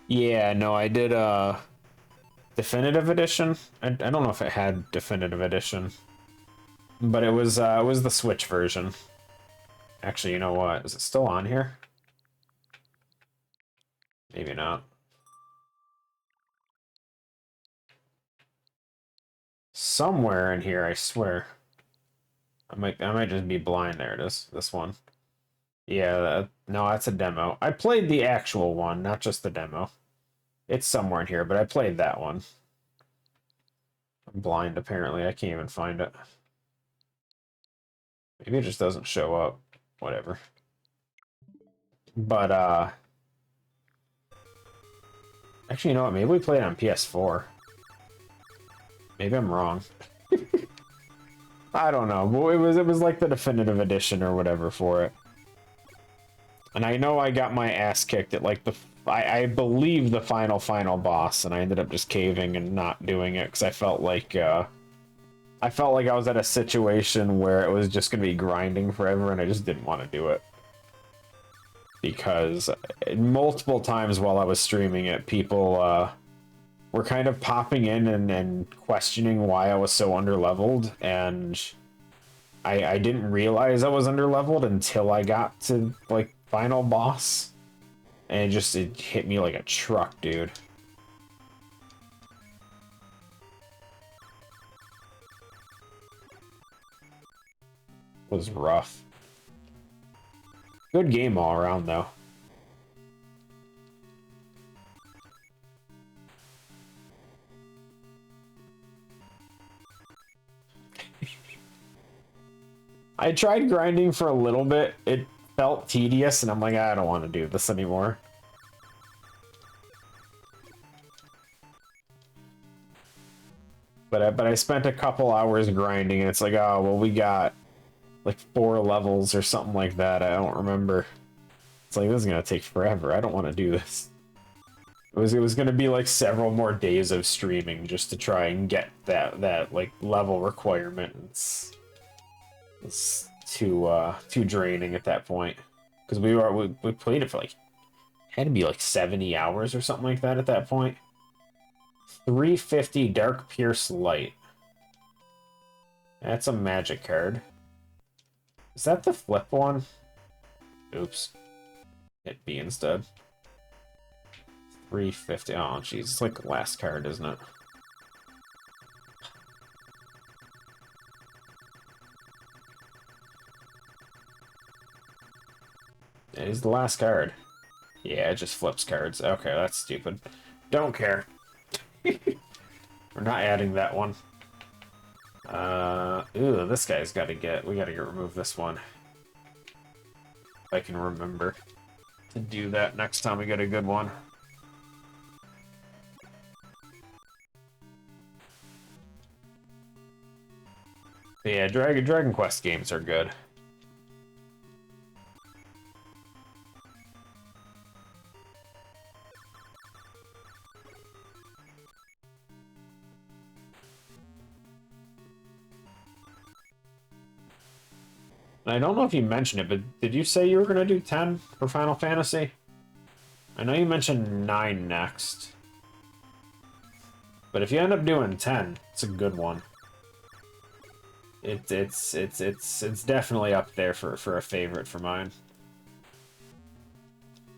[SPEAKER 1] Yeah, no, I did, Definitive Edition? I don't know if it had Definitive Edition. But it was the Switch version. Actually, you know what? Is it still on here? Maybe not. Somewhere in here, I swear. I might just be blind. There it is. This one. Yeah, no, that's a demo. I played the actual one, not just the demo. It's somewhere in here, but I played that one. I'm blind, apparently. I can't even find it. Maybe it just doesn't show up. Whatever. But, actually, you know what? Maybe we played on PS4. Maybe I'm wrong. I don't know. But it was like the definitive edition or whatever for it. And I know I got my ass kicked at like I believe the final boss, and I ended up just caving and not doing it because I felt like I was at a situation where it was just gonna be grinding forever, and I just didn't want to do it. Because multiple times while I was streaming it, people were kind of popping in and questioning why I was so underleveled, and I didn't realize I was underleveled until I got to like final boss, and it hit me like a truck, dude. It was rough. Good game all around, though. I tried grinding for a little bit. It felt tedious, and I'm like, I don't want to do this anymore. But I spent a couple hours grinding, and it's like, oh, well, we got like 4 levels or something like that. I don't remember. It's like, this is gonna take forever. I don't want to do this. It was gonna be like several more days of streaming just to try and get that like level requirement. It's too draining at that point, because we played it for like, had to be like 70 hours or something like that at that point. 350 Dark Pierce Light. That's a magic card. Is that the flip one? Oops. Hit B instead. 350. Oh, jeez. It's like the last card, isn't it? It is the last card. Yeah, it just flips cards. Okay, that's stupid. Don't care. We're not adding that one. Ooh, this guy's gotta get... We gotta remove this one. If I can remember to do that next time we get a good one. But yeah, Dragon Quest games are good. And I don't know if you mentioned it, but did you say you were going to do 10 for Final Fantasy? I know you mentioned 9 next. But if you end up doing 10, it's a good one. It's definitely up there for a favorite for mine.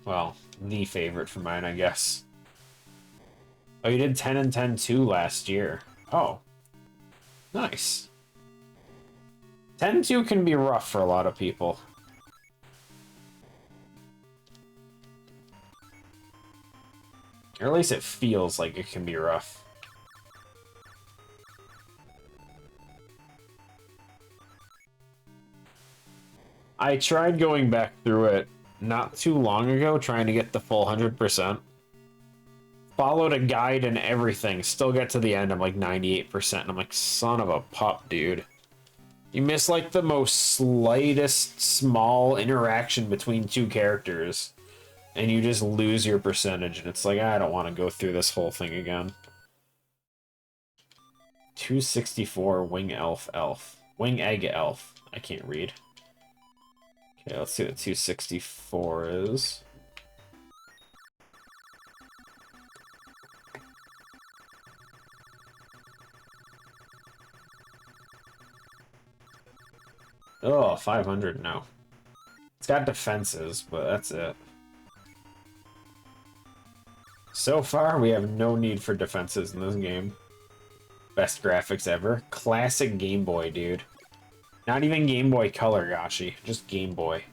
[SPEAKER 1] Well, the favorite for mine, I guess. Oh, you did 10 and 10 too last year. Oh. Nice. 10-2 can be rough for a lot of people. Or at least it feels like it can be rough. I tried going back through it not too long ago, trying to get the full 100%. Followed a guide and everything, still get to the end, I'm like 98%, and I'm like, son of a pup, dude. You miss like the most slightest small interaction between two characters, and you just lose your percentage, and it's like, I don't want to go through this whole thing again. 264 Wing Elf. Wing Egg Elf. I can't read. Okay, let's see what 264 is. Oh, 500, no. It's got defenses, but that's it. So far, we have no need for defenses in this game. Best graphics ever. Classic Game Boy, dude. Not even Game Boy Color, Gashi. Just Game Boy.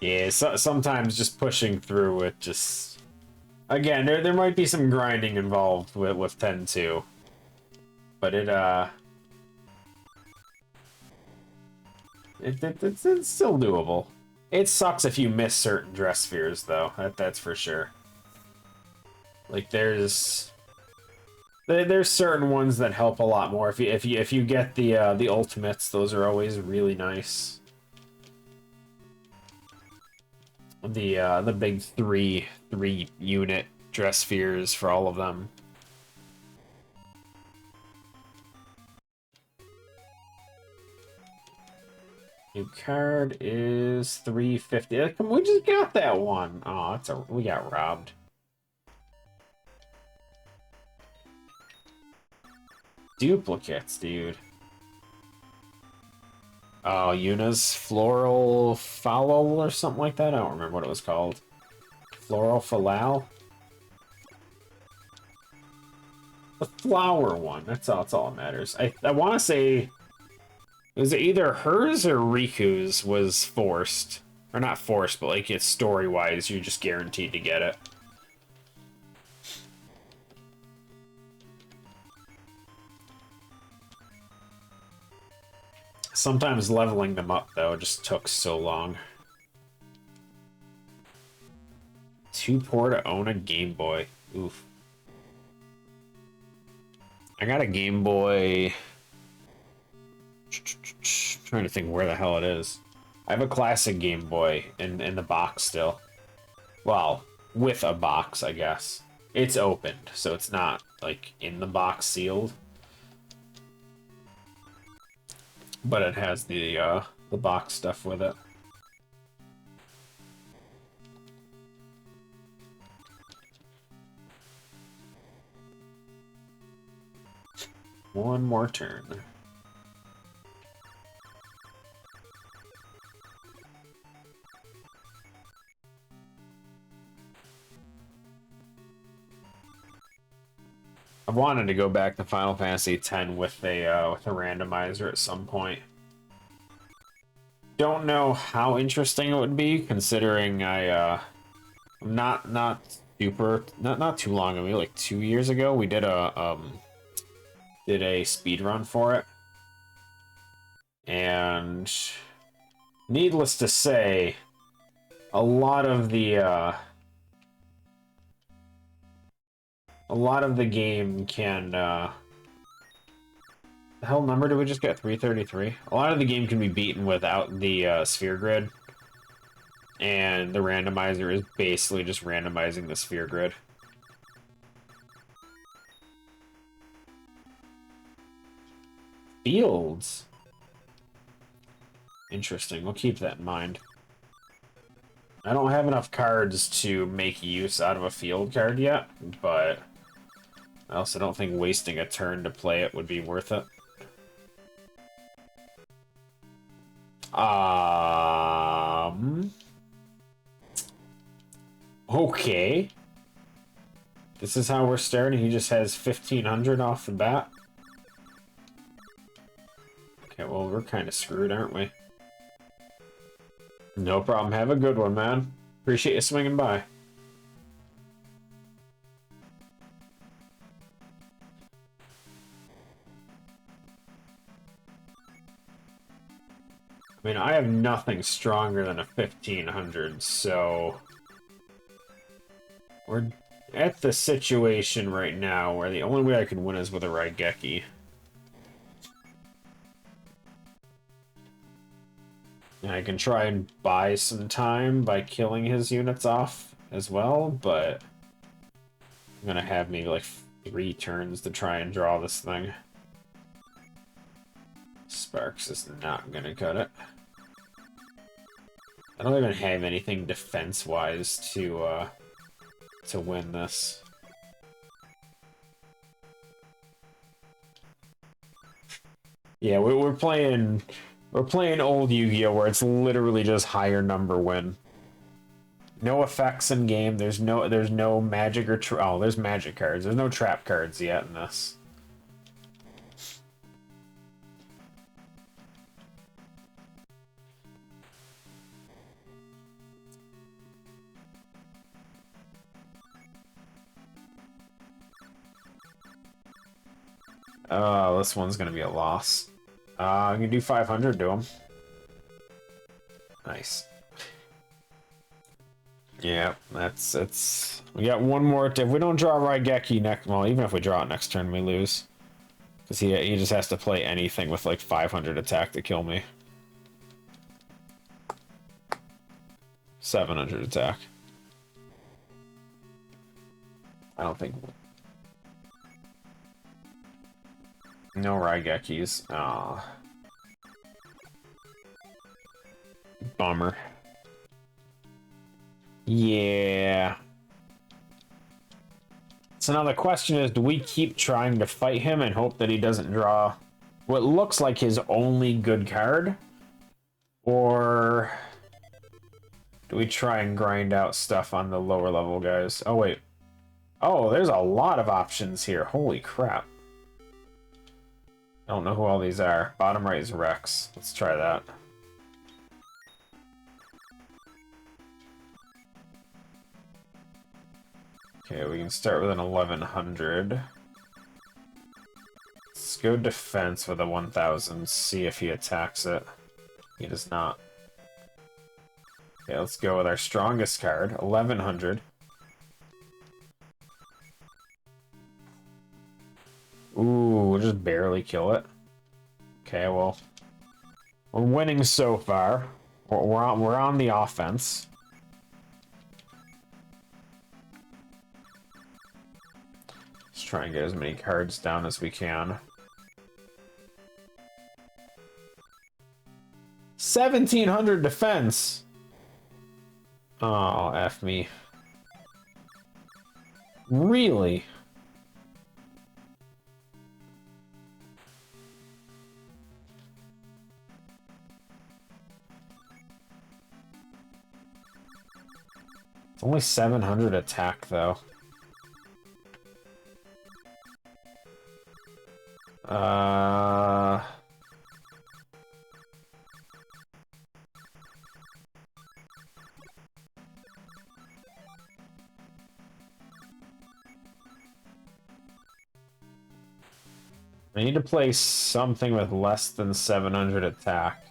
[SPEAKER 1] Yeah, sometimes just pushing through it just... Again, there might be some grinding involved with 10-2. But it's still doable. It sucks if you miss certain dress spheres, though. That's for sure. Like, there's certain ones that help a lot more. If you get the ultimates, those are always really nice. The big three unit dress spheres for all of them. New card is 350. We just got that one. Oh, we got robbed. Duplicates, dude. Oh, Yuna's Floral Fowl or something like that? I don't remember what it was called. Floral Falal? The flower one. That's all that matters. I want to say... It was either hers or Riku's was forced. Or not forced, but like it's story-wise, you're just guaranteed to get it. Sometimes leveling them up, though, just took so long. Too poor to own a Game Boy. Oof. I got a Game Boy... trying to think where the hell it is. I have a classic Game Boy in the box still. Well, with a box, I guess. It's opened, so it's not, like, in the box sealed. But it has the box stuff with it. One more turn. I wanted to go back to Final Fantasy X with a randomizer at some point. Don't know how interesting it would be, considering I'm not too long ago, like 2 years ago, we did a speed run for it, and needless to say, a lot of the game can, the hell number did we just get? 333? A lot of the game can be beaten without the sphere grid. And the randomizer is basically just randomizing the sphere grid. Fields. Interesting, we'll keep that in mind. I don't have enough cards to make use out of a field card yet, but I also don't think wasting a turn to play it would be worth it. Okay. This is how we're starting. He just has 1,500 off the bat. Okay, well, we're kind of screwed, aren't we? No problem. Have a good one, man. Appreciate you swinging by. I mean, I have nothing stronger than a 1,500, so... We're at the situation right now where the only way I can win is with a Raigeki. And I can try and buy some time by killing his units off as well, but I'm gonna have maybe like 3 turns to try and draw this thing. Sparks is not gonna cut it. I don't even have anything defense-wise to win this. Yeah, we're playing old Yu-Gi-Oh! Where it's literally just higher number win. No effects in game. There's no magic or oh, there's magic cards. There's no trap cards yet in this. Oh, this one's gonna be a loss. I'm gonna do 500 to him. Nice. Yeah, that's. We got one more. If we don't draw Raigeki next, well, even if we draw it next turn, we lose. Because he just has to play anything with like 500 attack to kill me. 700 attack. I don't think. No Raigekis. Aw. Bummer. Yeah. So now the question is, do we keep trying to fight him and hope that he doesn't draw what looks like his only good card? Or do we try and grind out stuff on the lower level guys? Oh, wait. Oh, there's a lot of options here. Holy crap. I don't know who all these are. Bottom right is Rex. Let's try that. Okay, we can start with an 1100. Let's go defense with a 1000, see if he attacks it. He does not. Okay, let's go with our strongest card, 1100. Ooh, we'll just barely kill it. Okay, well, we're winning so far. We're on the offense. Let's try and get as many cards down as we can. 1,700 defense! Oh, F me. Really? It's only 700 attack, though. I need to play something with less than 700 attack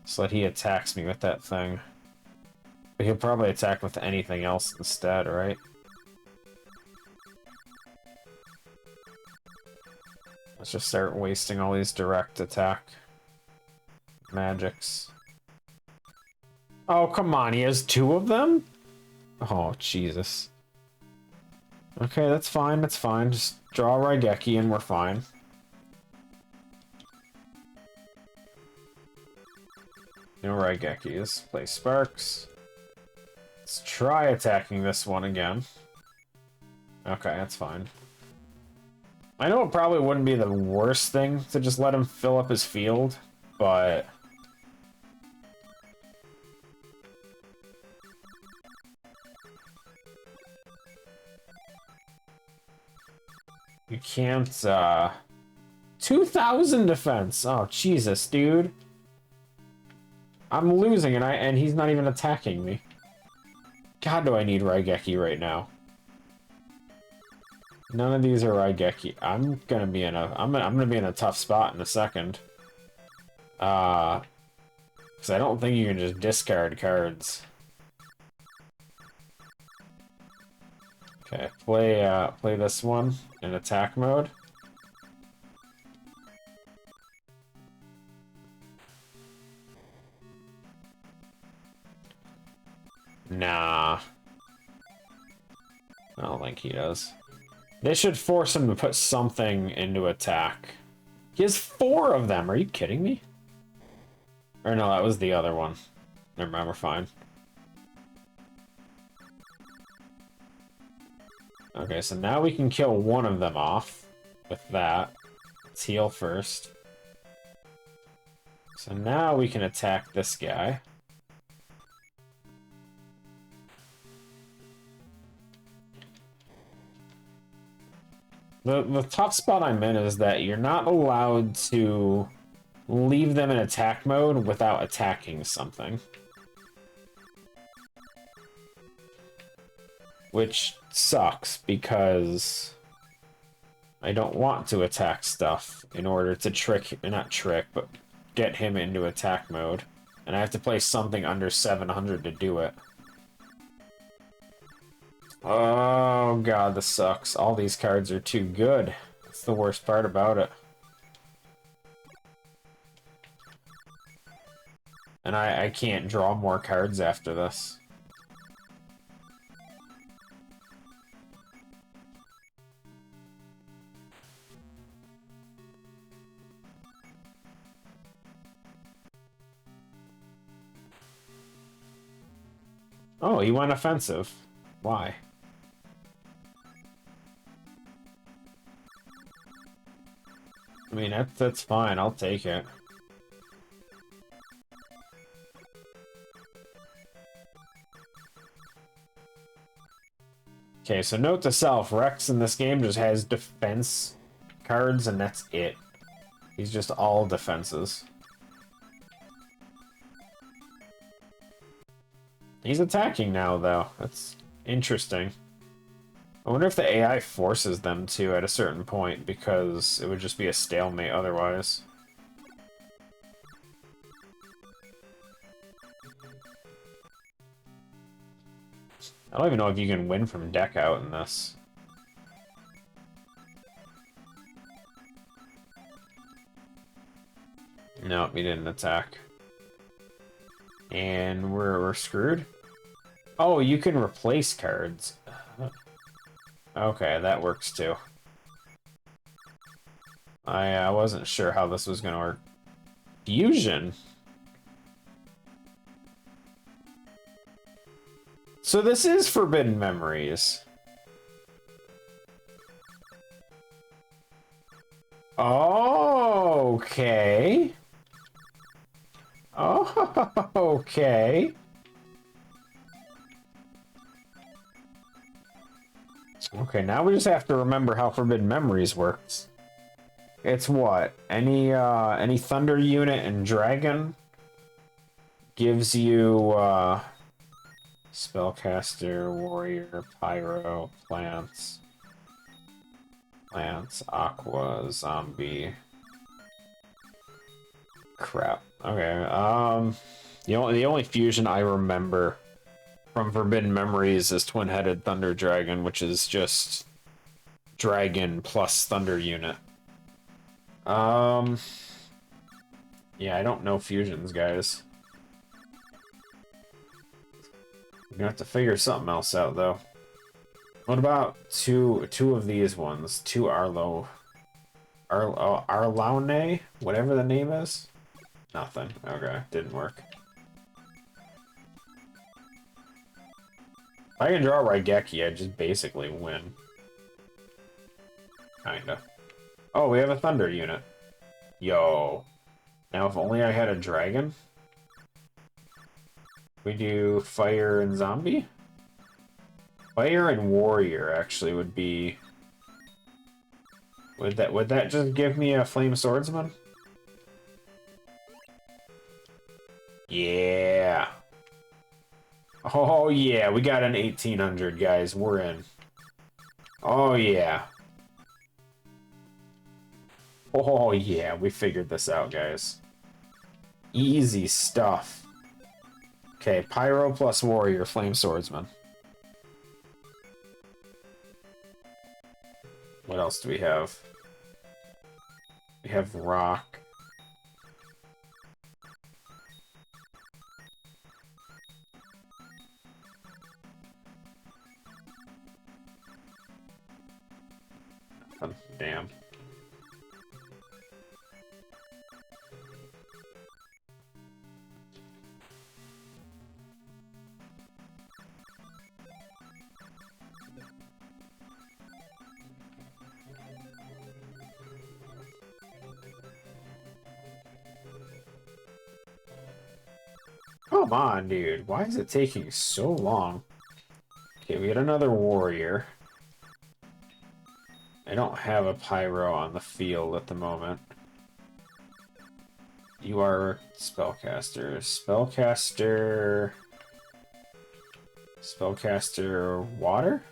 [SPEAKER 1] so that he attacks me with that thing. But he'll probably attack with anything else instead, right? Let's just start wasting all these direct attack magics. Oh, come on, he has 2 of them? Oh, Jesus. Okay, that's fine, that's fine. Just draw Raigeki and we're fine. No Raigekis. Play Sparks. Let's try attacking this one again. Okay, that's fine. I know it probably wouldn't be the worst thing to just let him fill up his field, but... We can't, 2,000 defense! Oh, Jesus, dude. I'm losing, and he's not even attacking me. God, do I need Raigeki right now. None of these are Raigeki. I'm gonna be in a tough spot in a second. Because I don't think you can just discard cards. Okay, play this one in attack mode. Nah. I don't think he does. This should force him to put something into attack. He has 4 of them, are you kidding me? Or no, that was the other one. Never mind, we're fine. Okay, so now we can kill one of them off with that. Let's heal first. So now we can attack this guy. The tough spot I'm in is that you're not allowed to leave them in attack mode without attacking something. Which sucks, because I don't want to attack stuff in order to not trick, but get him into attack mode. And I have to play something under 700 to do it. Oh god, this sucks. All these cards are too good. That's the worst part about it. And I can't draw more cards after this. Oh, he went offensive. Why? I mean, that's fine. I'll take it. Okay, so note to self, Rex in this game just has defense cards, and that's it. He's just all defenses. He's attacking now, though. That's interesting. I wonder if the AI forces them to at a certain point, because it would just be a stalemate otherwise. I don't even know if you can win from deck out in this. Nope, he didn't attack. And we're screwed? Oh, you can replace cards. Okay, that works too. I wasn't sure how this was gonna work. Fusion? So this is Forbidden Memories. Oh, okay. Oh, okay. Okay, now we just have to remember how Forbidden Memories works. It's what? Any Thunder unit and Dragon gives you, Spellcaster, Warrior, Pyro, Plants, Aqua, Zombie. Crap. Okay, the only fusion I remember from Forbidden Memories is Twin-Headed Thunder Dragon, which is just Dragon plus Thunder unit. Yeah, I don't know fusions, guys. We're gonna have to figure something else out, though. What about two of these ones? Two Arlaune? Whatever the name is? Nothing. Okay, didn't work. If I can draw Raigeki, I just basically win. Kinda. Oh, we have a Thunder unit. Yo. Now, if only I had a Dragon? We do Fire and Zombie? Fire and Warrior, actually, would be Would that just give me a flame swordsman? Yeah. Oh yeah, we got an 1800, guys. We're in. Oh yeah. Oh yeah, we figured this out, guys. Easy stuff. Okay, Pyro plus Warrior, Flame Swordsman. What else do we have? We have Rock. Oh, damn. Come on, dude. Why is it taking so long? Okay, we got another warrior. I don't have a pyro on the field at the moment. You are spellcaster. Spellcaster... Spellcaster water?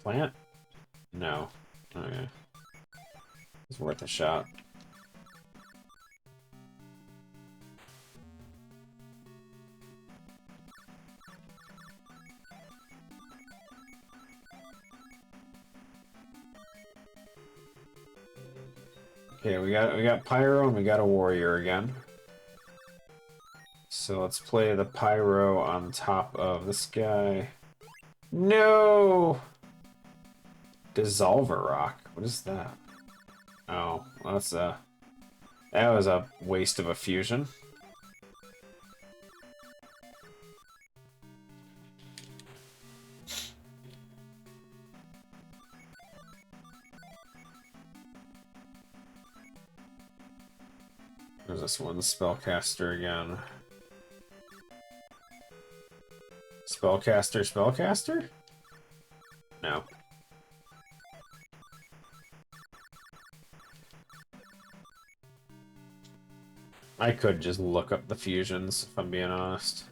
[SPEAKER 1] Plant? No. Okay. It's worth a shot. Okay, we got Pyro and we got a Warrior again. So let's play the Pyro on top of this guy. No! Dissolver Rock. What is that? Oh, well, that was a waste of a fusion. There's this one, Spellcaster again. Spellcaster? No. I could just look up the fusions, if I'm being honest.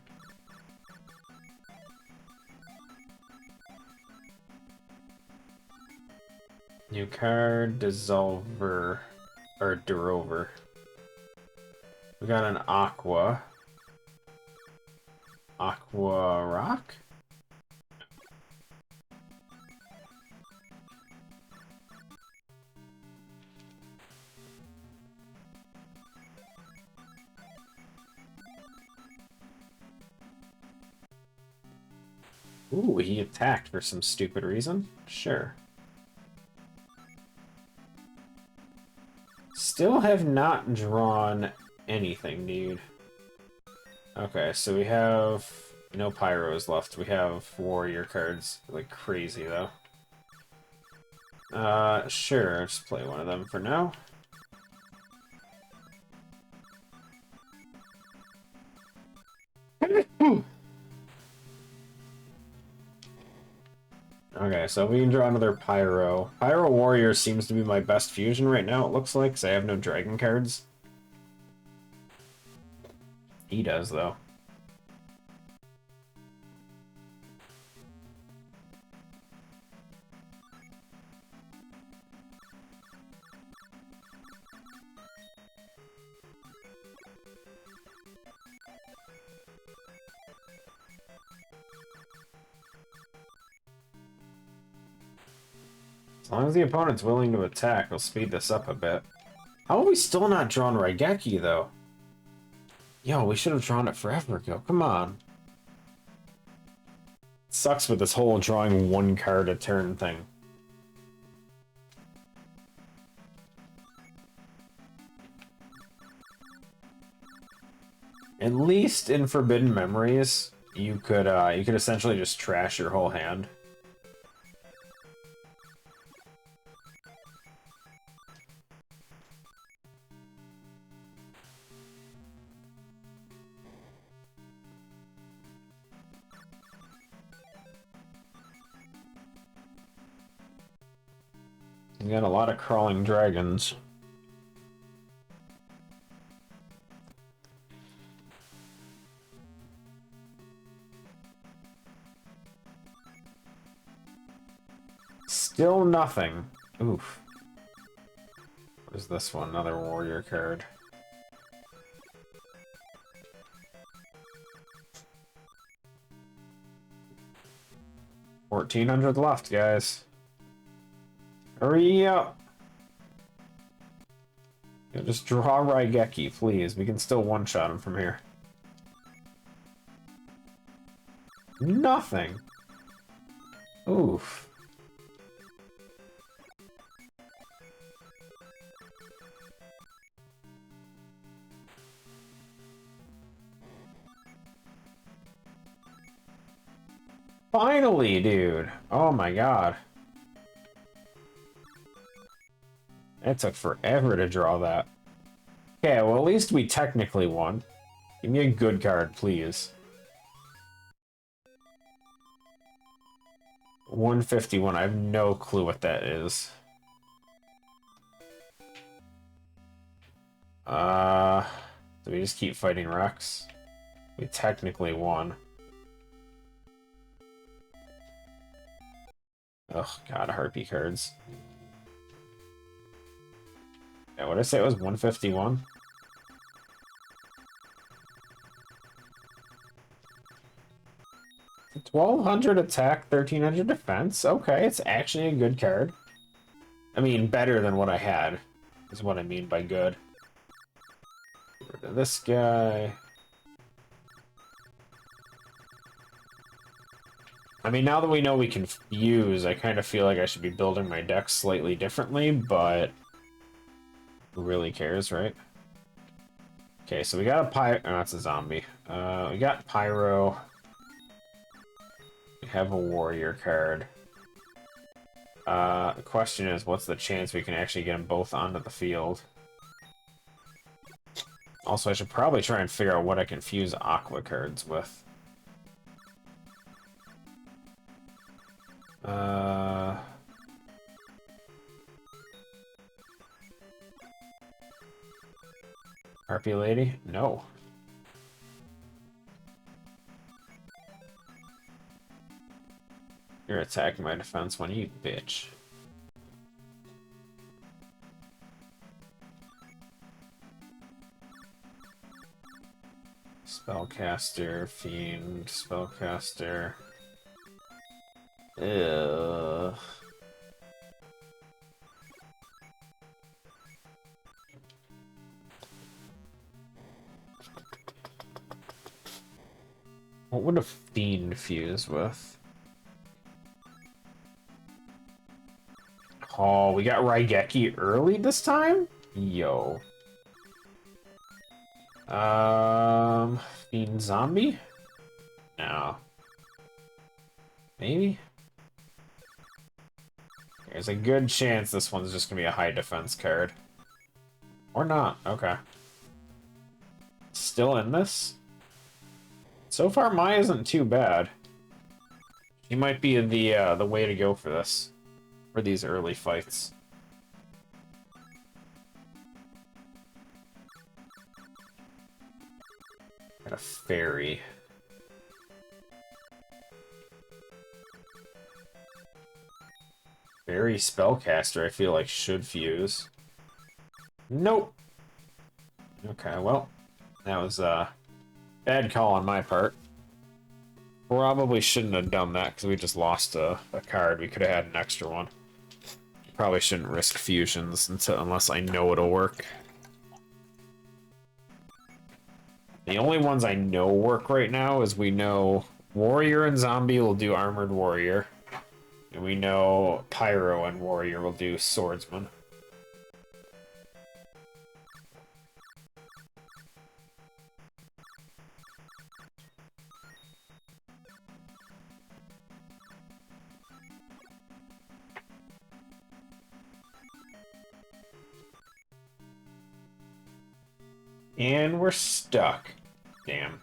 [SPEAKER 1] New card, Dissolver, or Durover. We got an Aqua. Aqua Rock? Ooh, he attacked for some stupid reason? Sure. Still have not drawn anything, dude. Okay, so we have no Pyros left. We have Warrior cards. Like crazy, though. Sure, just play one of them for now. Okay, so we can draw another Pyro. Pyro Warrior seems to be my best fusion right now, it looks like, because I have no dragon cards. He does, though. As long as the opponent's willing to attack, I'll speed this up a bit. How have we still not drawn Raigeki, though? Yo, we should have drawn it forever ago. Come on. It sucks with this whole drawing one card a turn thing. At least in Forbidden Memories, you could essentially just trash your whole hand. We got a lot of crawling dragons. Still nothing. Oof. What is this one? Another warrior card. $1,400 left, guys. Hurry up! Yeah, just draw Raigeki, please. We can still one-shot him from here. Nothing! Oof. Finally, dude! Oh my god. It took forever to draw that. Okay, well at least we technically won. Give me a good card, please. 151, I have no clue what that is. Do we just keep fighting Rex? We technically won. Oh god, harpy cards. Yeah, what did I say it was 151? $1,200 attack, 1,300 defense. Okay, it's actually a good card. I mean, better than what I had, is what I mean by good. Get rid of this guy. I mean, now that we know we can fuse, I kind of feel like I should be building my deck slightly differently, but who really cares, right? Okay, so we got a pyro. Oh, that's a zombie. We got pyro. We have a warrior card. The question is, what's the chance we can actually get them both onto the field? Also, I should probably try and figure out what I can fuse aqua cards with. Harpy lady? No. You're attacking my defense one, you bitch. Spellcaster, fiend, spellcaster. Ugh. What would a fiend fuse with? Oh, we got Raigeki early this time? Yo. Fiend zombie? No. Maybe? There's a good chance this one's just gonna be a high defense card. Or not, okay. Still in this? So far, Maya isn't too bad. She might be the way to go for this. For these early fights. Got a fairy. Fairy spellcaster, I feel like should fuse. Nope. Okay, well, that was a bad call on my part. Probably shouldn't have done that because we just lost a card. We could have had an extra one. Probably shouldn't risk fusions unless I know it'll work. The only ones I know work right now is we know Warrior and Zombie will do Armored Warrior. And we know Pyro and Warrior will do Swordsman. And we're stuck. Damn.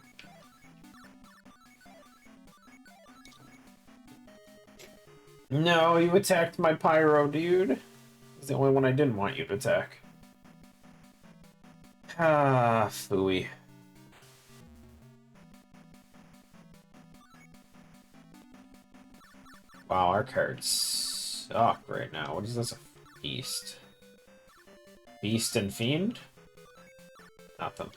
[SPEAKER 1] No, you attacked my Pyro, dude. It's the only one I didn't want you to attack. Ah, phooey. Wow, our cards suck right now. What is this? A feast? Beast and Fiend? Nothing.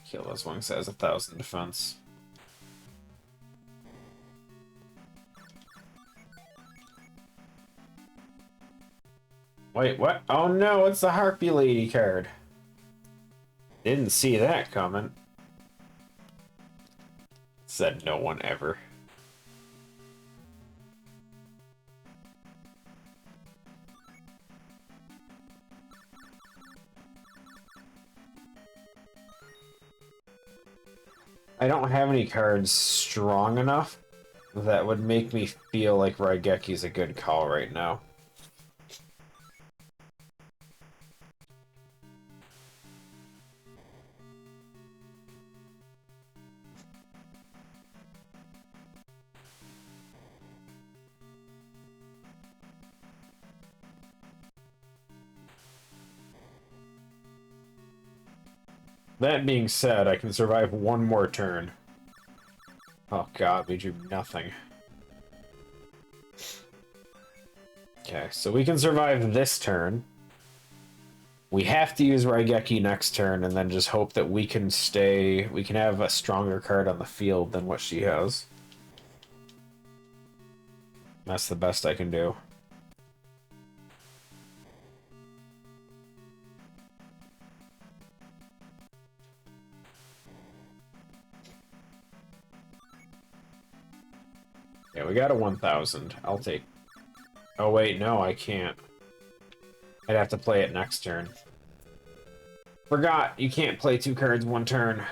[SPEAKER 1] Kill this one, says 1,000 defense. Wait, what? Oh no, it's the Harpy Lady card. Didn't see that coming. Said no one ever. I don't have any cards strong enough that would make me feel like Raigeki's a good call right now. That being said, I can survive one more turn. Oh god, we drew nothing. Okay, so we can survive this turn. We have to use Raigeki next turn, and then just hope that we can stay... We can have a stronger card on the field than what she has. That's the best I can do. Yeah, we got a 1,000. I'll take... Oh wait, no, I can't. I'd have to play it next turn. Forgot, you can't play 2 cards one turn.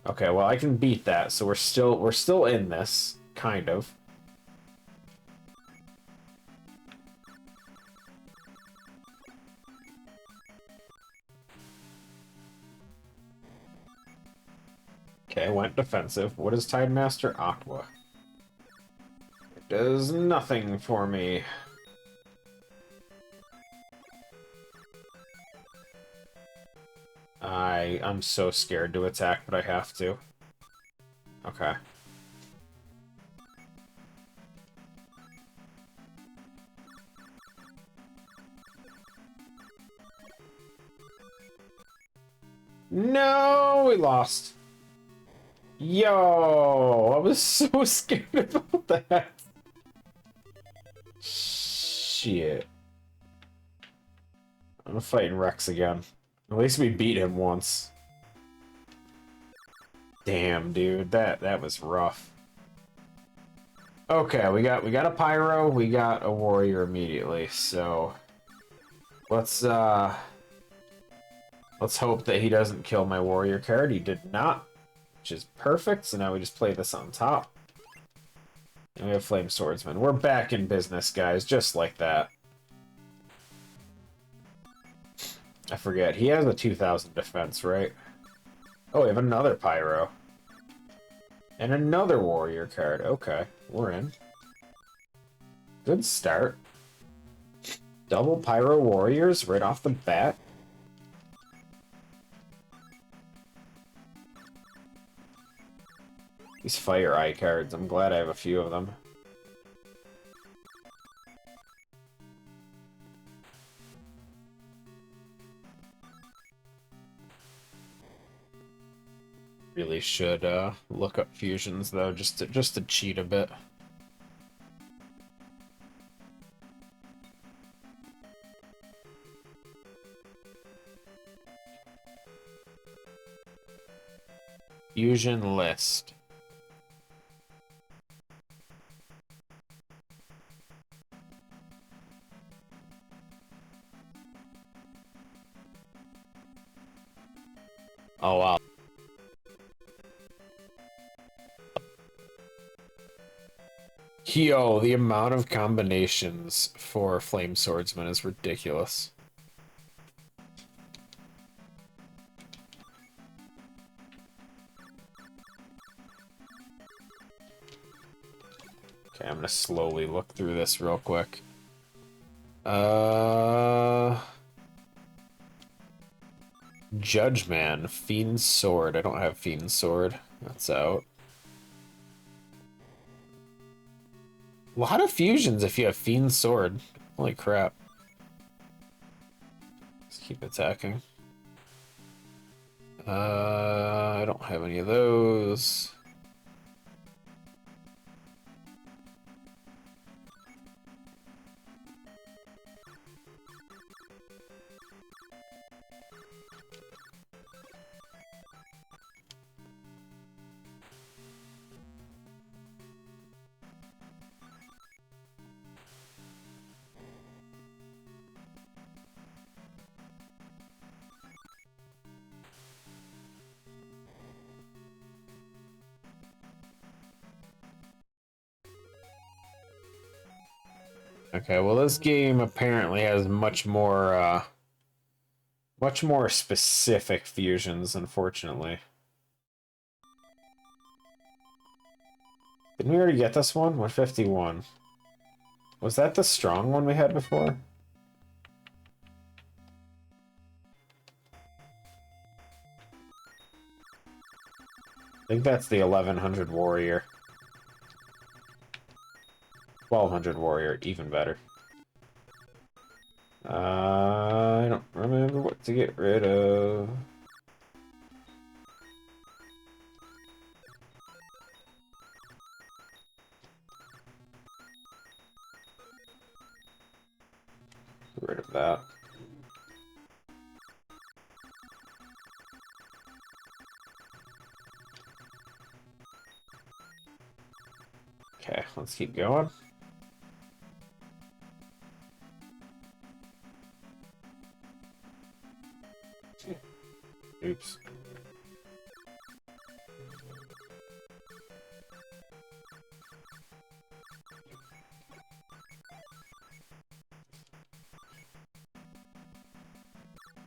[SPEAKER 1] Okay, well I can beat that, so we're still in this, kind of. Okay, went defensive. What is Tidemaster? Aqua. It does nothing for me. I'm so scared to attack, but I have to. Okay. No, we lost. Yo, I was so scared about that. Shit. I'm fighting Rex again. At least we beat him once. Damn, dude, that was rough. Okay, we got a Pyro, we got a Warrior immediately, so let's hope that he doesn't kill my Warrior card. He did not, which is perfect, so now we just play this on top. And we have Flame Swordsman. We're back in business, guys, just like that. I forget, he has a 2,000 defense, right? Oh, we have another Pyro. And another Warrior card. Okay, we're in. Good start. Double Pyro Warriors right off the bat. These Fire Eye cards, I'm glad I have a few of them. Really should look up fusions though, just to cheat a bit. Fusion list. Oh wow. Yo, the amount of combinations for Flame Swordsman is ridiculous. Okay, I'm gonna slowly look through this real quick. Uh... Judgeman, Fiend's Sword. I don't have Fiend's Sword. That's out. A lot of fusions if you have Fiend's Sword. Holy crap. Let's keep attacking. I don't have any of those. Okay, well this game apparently has much more specific fusions, unfortunately. Didn't we already get this one? 151. Was that the strong one we had before? I think that's the 1100 warrior. 1200 warrior, even better. I don't remember what to get rid of. Get rid of that. Okay, let's keep going. Oops.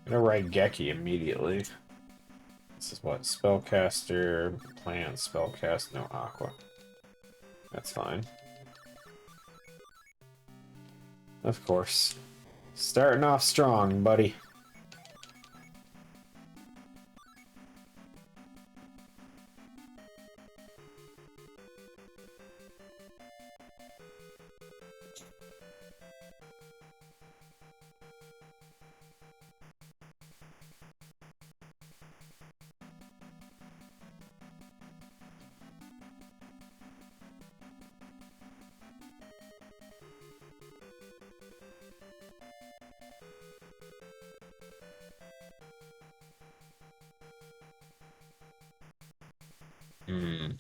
[SPEAKER 1] I'm gonna write Geki immediately. This is what? Spellcaster, plant, spellcast, no aqua. That's fine. Of course. Starting off strong, buddy. Hmm.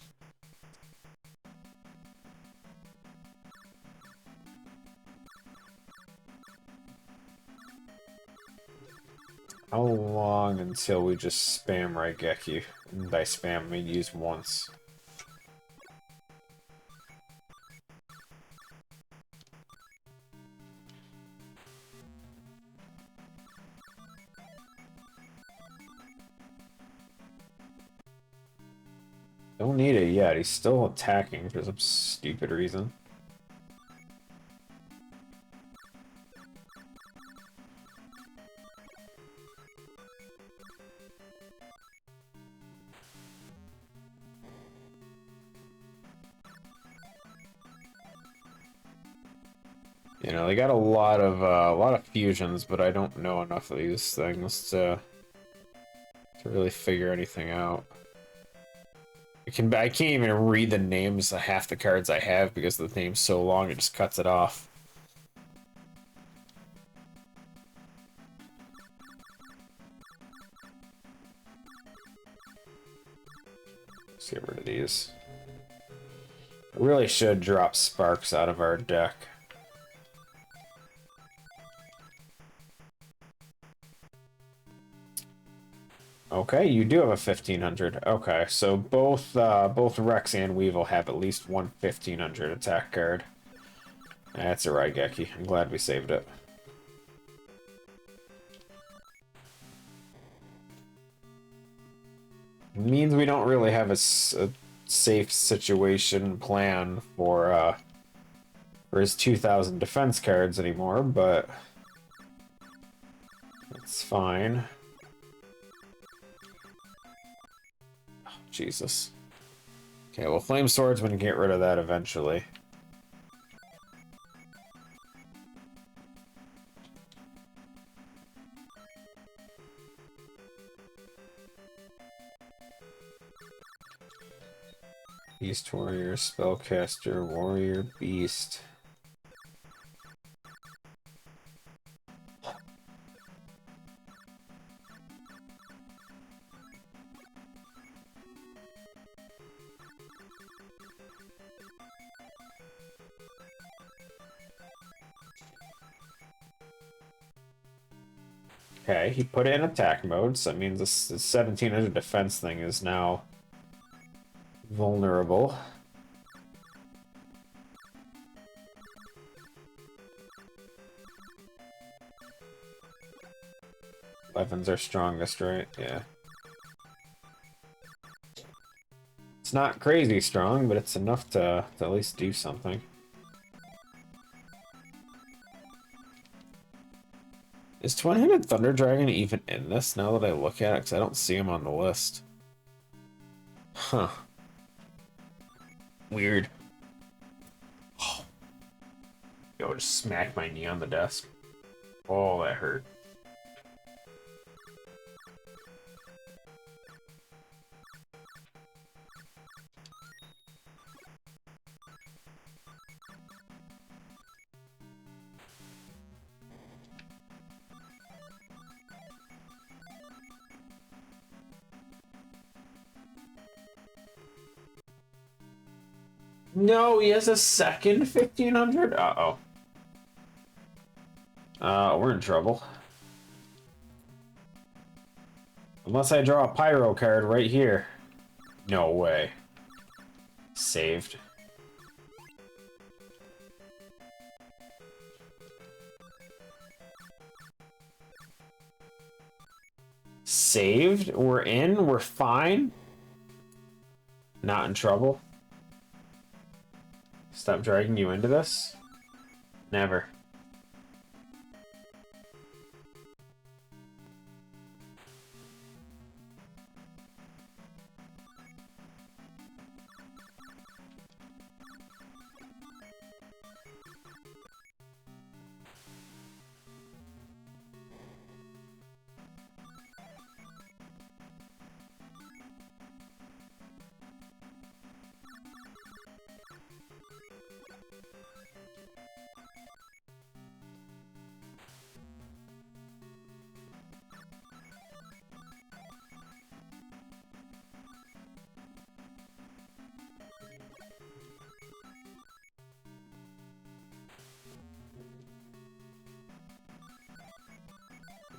[SPEAKER 1] How long until we just spam Raigeki? And by spam, I mean use once. Don't need it yet. He's still attacking for some stupid reason. You know, they got a lot of fusions, but I don't know enough of these things to really figure anything out. I can't even read the names of half the cards I have because the name's so long it just cuts it off. Let's get rid of these. I really should drop Sparks out of our deck. Okay, you do have a 1500. Okay, so both Rex and Weevil have at least one 1500 attack card. That's a Raigeki. I'm glad we saved it. It means we don't really have a safe situation plan for for his 2,000 defense cards anymore, but it's fine. Oh, Jesus. Okay, well, Flame Swordsman can get rid of that eventually. Beast Warrior, Spellcaster, Warrior, Beast. Okay, he put it in attack mode, so that means this 1700 defense thing is now vulnerable. Weapons are strongest, right? Yeah. It's not crazy strong, but it's enough to at least do something. Is Twin-Headed Thunder Dragon even in this now that I look at it? Because I don't see him on the list. Huh. Weird. Oh. Yo, just smacked my knee on the desk. Oh, that hurt. No, he has a second 1500? Uh-oh. We're in trouble. Unless I draw a Pyro card right here. No way. Saved. Saved? We're in? We're fine? Not in trouble? Stop dragging you into this? Never.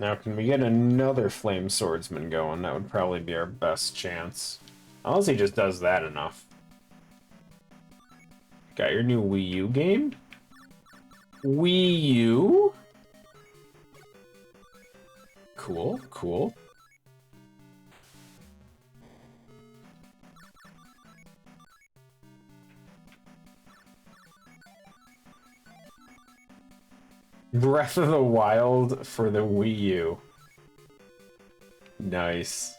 [SPEAKER 1] Now, can we get another Flame Swordsman going? That would probably be our best chance. Unless he just does that enough. Got your new Wii U game? Wii U? Cool, cool. Breath of the Wild for the Wii U. Nice.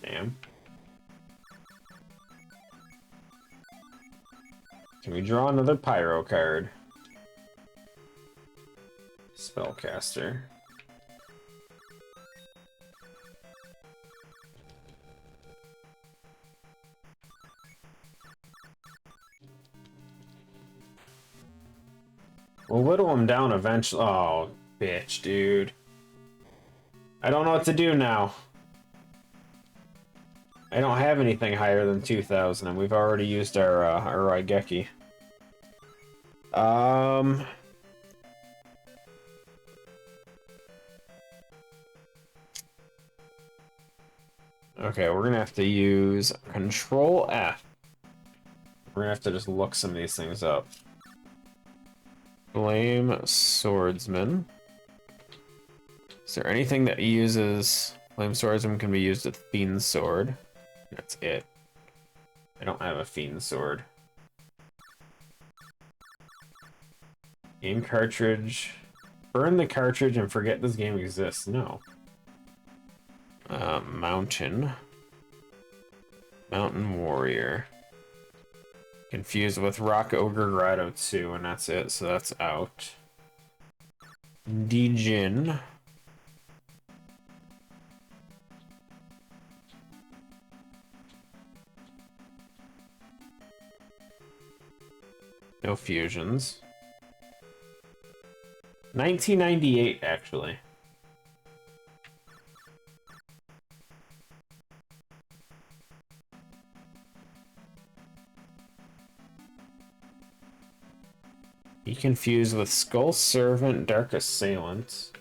[SPEAKER 1] Damn. Can we draw another Pyro card? Spellcaster. We'll whittle him down eventually. Oh, bitch, dude. I don't know what to do now. I don't have anything higher than 2,000, and we've already used our Raigeki. Okay, we're gonna have to use Control F. We're gonna have to just look some of these things up. Flame Swordsman. Is there anything that uses... Flame Swordsman can be used with Fiend's Sword. That's it. I don't have a Fiend's Sword. Game cartridge. Burn the cartridge and forget this game exists. No. Mountain. Mountain Warrior. Confused with Rock Ogre Grotto 2, and that's it, so that's out. Dijin. No fusions. 1998, actually. Be confused with Skull Servant, Dark Assailant.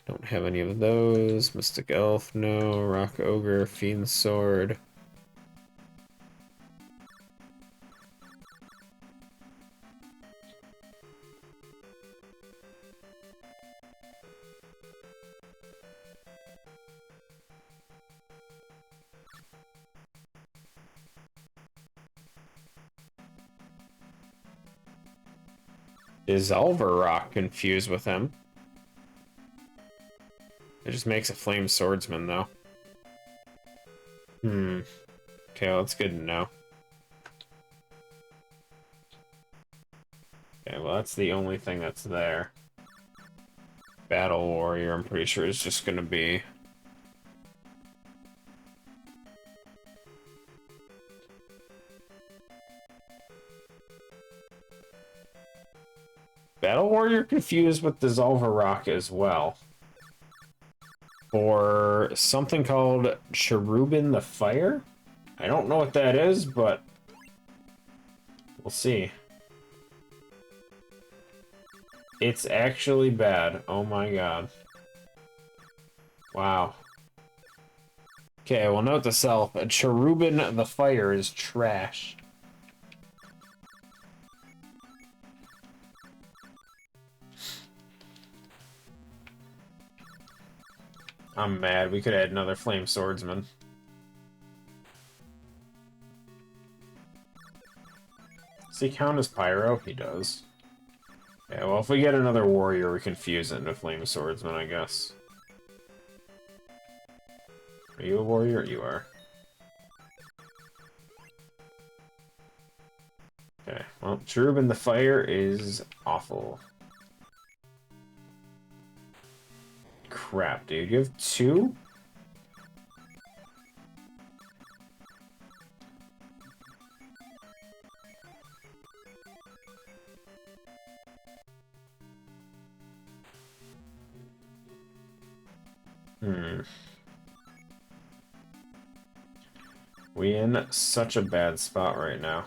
[SPEAKER 1] Don't have any of those. Mystic Elf, no. Rock Ogre, Fiend Sword. Dissolver Rock confused with him. It just makes a Flame Swordsman, though. Okay, well, that's good to know. Okay, well, that's the only thing that's there. Battle Warrior, I'm pretty sure, is just gonna be... Battle Warrior confused with Dissolver Rock as well. For something called Cherubin the Fire? I don't know what that is, but we'll see. It's actually bad. Oh my god. Wow. Okay, well, note to self, Cherubin the Fire is trash. I'm mad. We could add another Flame Swordsman. Does he count as Pyro? He does. Yeah, well, if we get another Warrior, we can fuse it into Flame Swordsman, I guess. Are you a Warrior? You are. Okay, well, Cherubin the Fire is awful. Crap, dude. You have two? We in such a bad spot right now.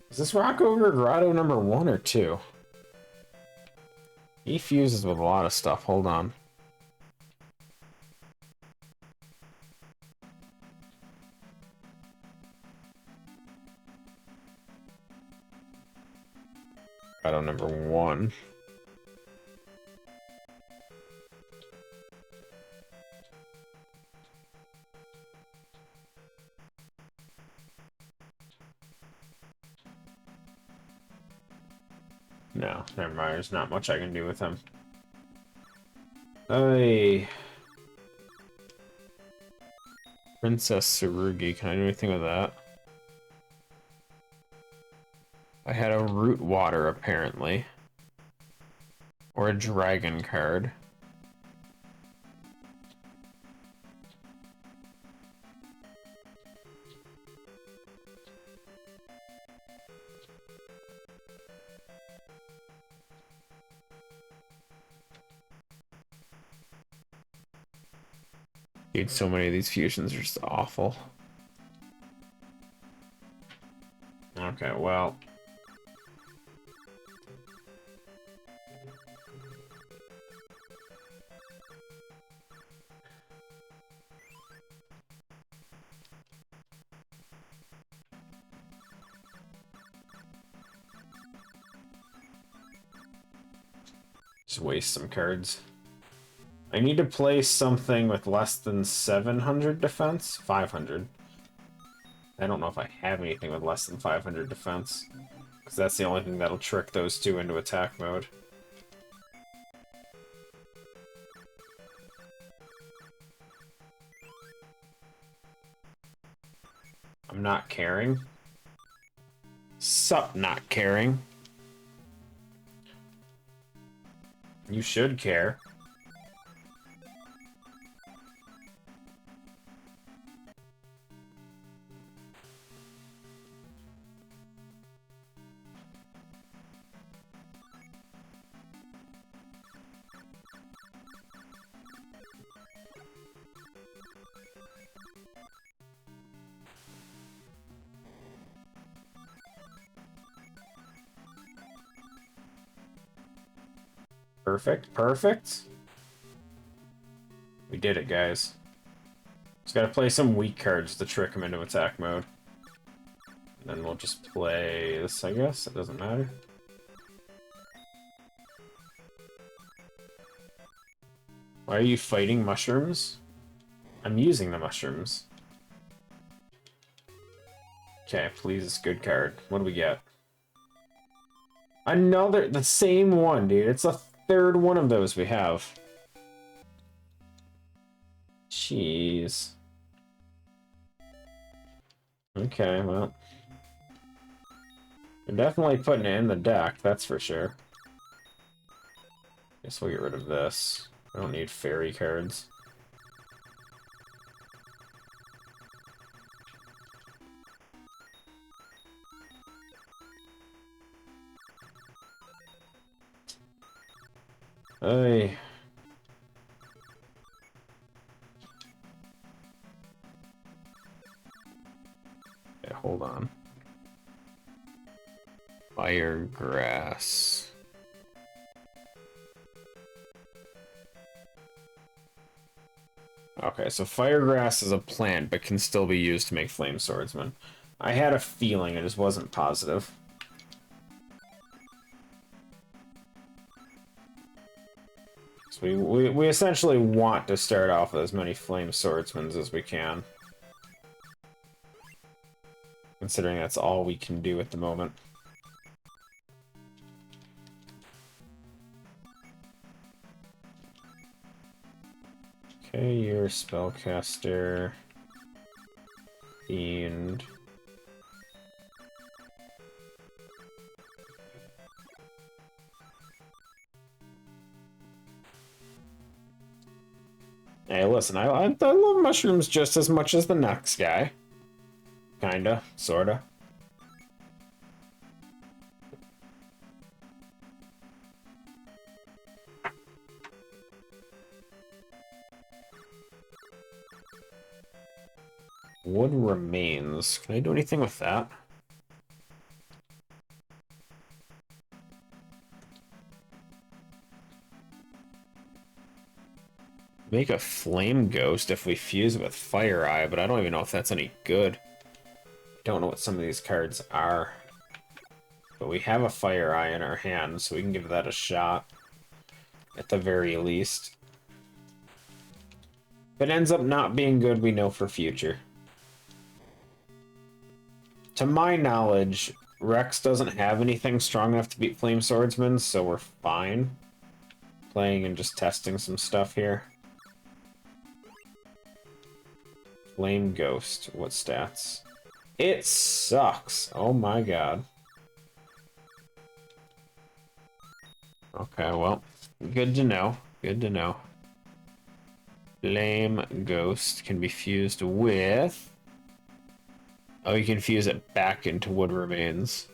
[SPEAKER 1] Is this Rock Ogre Grotto number 1 or 2? He fuses with a lot of stuff. Hold on. Grotto number 1. No, never mind. There's not much I can do with him. Hey. Princess Tsurugi. Can I do anything with that? I had a Root Water, apparently. Or a Dragon card. Dude, so many of these fusions are just awful. Okay, well. Just waste some cards. I need to play something with less than 700 defense? 500. I don't know if I have anything with less than 500 defense. Because that's the only thing that'll trick those two into attack mode. I'm not caring. Sup, not caring. You should care. Perfect, perfect. We did it, guys. Just gotta play some weak cards to trick him into attack mode. And then we'll just play this, I guess. It doesn't matter. Why are you fighting mushrooms? I'm using the mushrooms. Okay, please, good card. What do we get? Another, the same one, dude. It's the third one of those we have. Jeez. Okay, well. We're definitely putting it in the deck, that's for sure. Guess we'll get rid of this. I don't need fairy cards. Hey. Okay, hold on. Firegrass. Okay, so firegrass is a plant, but can still be used to make flame swordsman. I had a feeling, I just wasn't positive. So we essentially want to start off with as many flame swordsmen as we can. Considering that's all we can do at the moment. Okay, you're spellcaster. Fiend. Hey, listen, I love mushrooms just as much as the next guy. Kinda, sorta. Wood remains. Can I do anything with that? Make a flame ghost if we fuse it with Fire Eye, but I don't even know if that's any good. Don't know what some of these cards are. But we have a Fire Eye in our hand, so we can give that a shot. At the very least. If it ends up not being good, we know for future. To my knowledge, Rex doesn't have anything strong enough to beat Flame Swordsman, so we're fine. Playing and just testing some stuff here. Flame Ghost, what stats? It sucks! Oh my god. Okay, well, good to know. Good to know. Flame Ghost can be fused with... Oh, you can fuse it back into Wood Remains.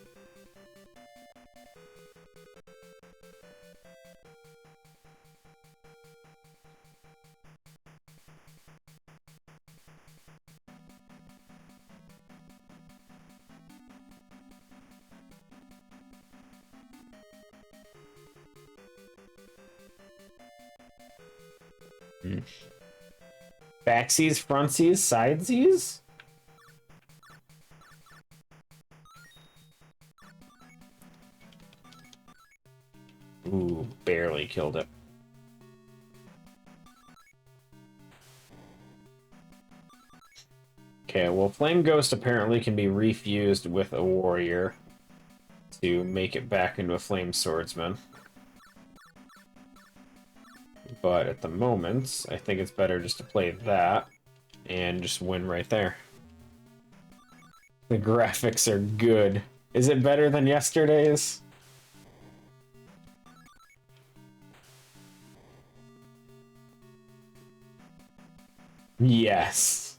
[SPEAKER 1] Mm. Backsies, frontsies, sidesies? Ooh, barely killed it. Okay, well, Flame Ghost apparently can be refused with a warrior to make it back into a Flame Swordsman. But at the moment, I think it's better just to play that and just win right there. The graphics are good. Is it better than yesterday's? Yes.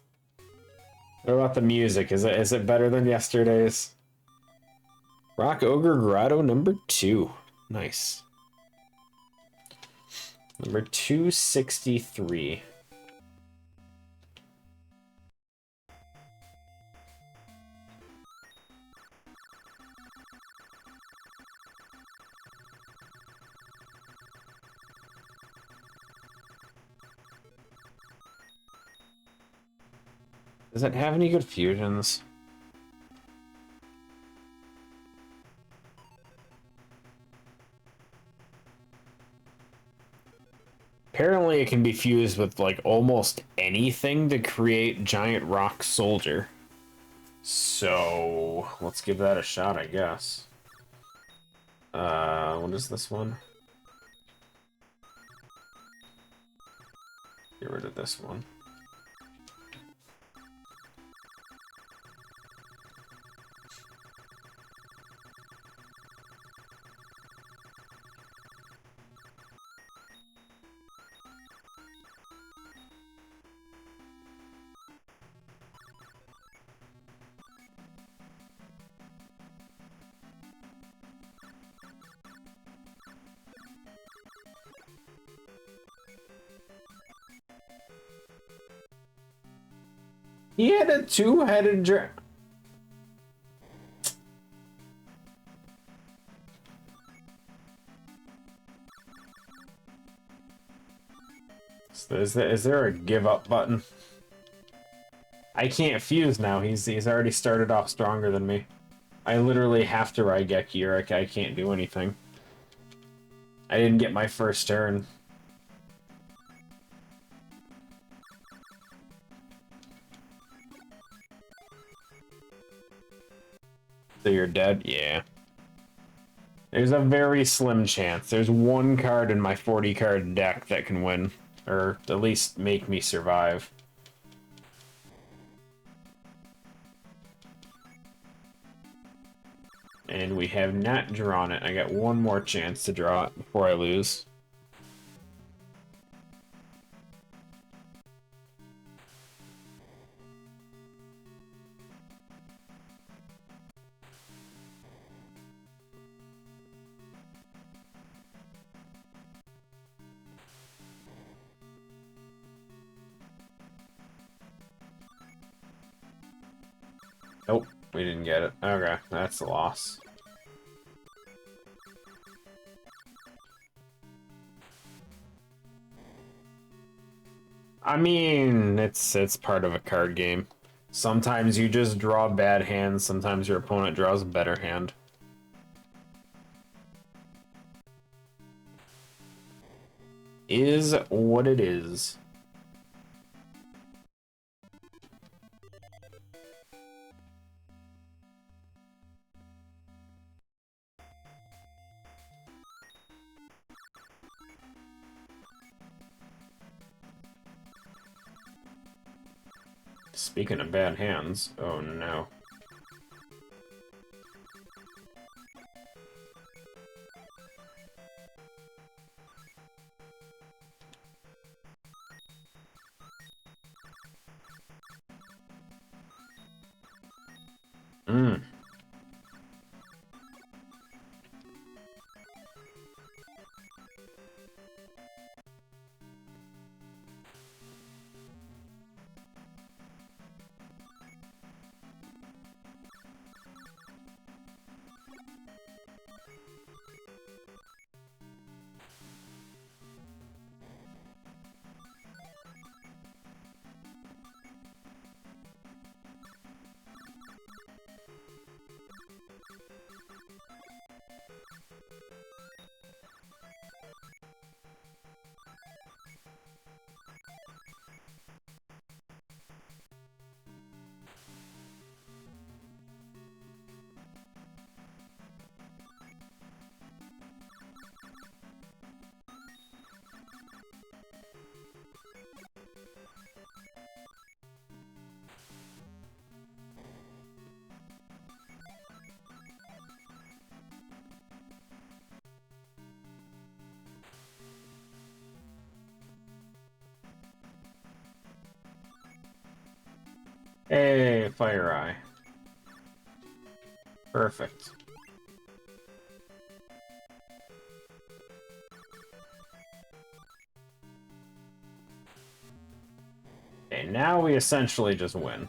[SPEAKER 1] What about the music? Is it better than yesterday's? Rock Ogre Grotto number 2. Nice. Number 263. Does it have any good fusions? Apparently it can be fused with like almost anything to create Giant Rock Soldier. So let's give that a shot, I guess. What is this one? Get rid of this one. He had a two-headed dragon. Is there a give up button? I can't fuse now. He's already started off stronger than me. I literally have to Raigeki or I can't do anything. I didn't get my first turn. So you're dead? Yeah. There's a very slim chance. There's one card in my 40 card deck that can win. Or at least make me survive. And we have not drawn it. I got one more chance to draw it before I lose. Nope, we didn't get it. Okay, that's a loss. I mean, it's part of a card game. Sometimes you just draw bad hands, sometimes your opponent draws a better hand. Is what it is. Speaking of bad hands, oh no. Mm. Hey, Fire Eye. Perfect. Okay, now we essentially just win.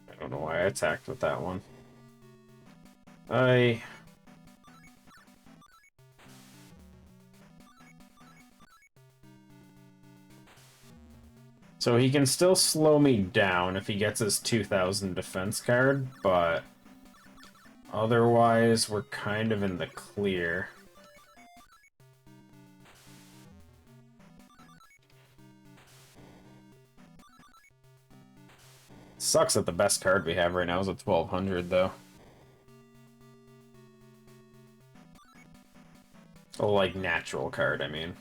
[SPEAKER 1] I don't know why I attacked with that one. So he can still slow me down if he gets his 2000 defense card, but otherwise we're kind of in the clear. Sucks that the best card we have right now is a 1200, though. Oh, like, natural card, I mean.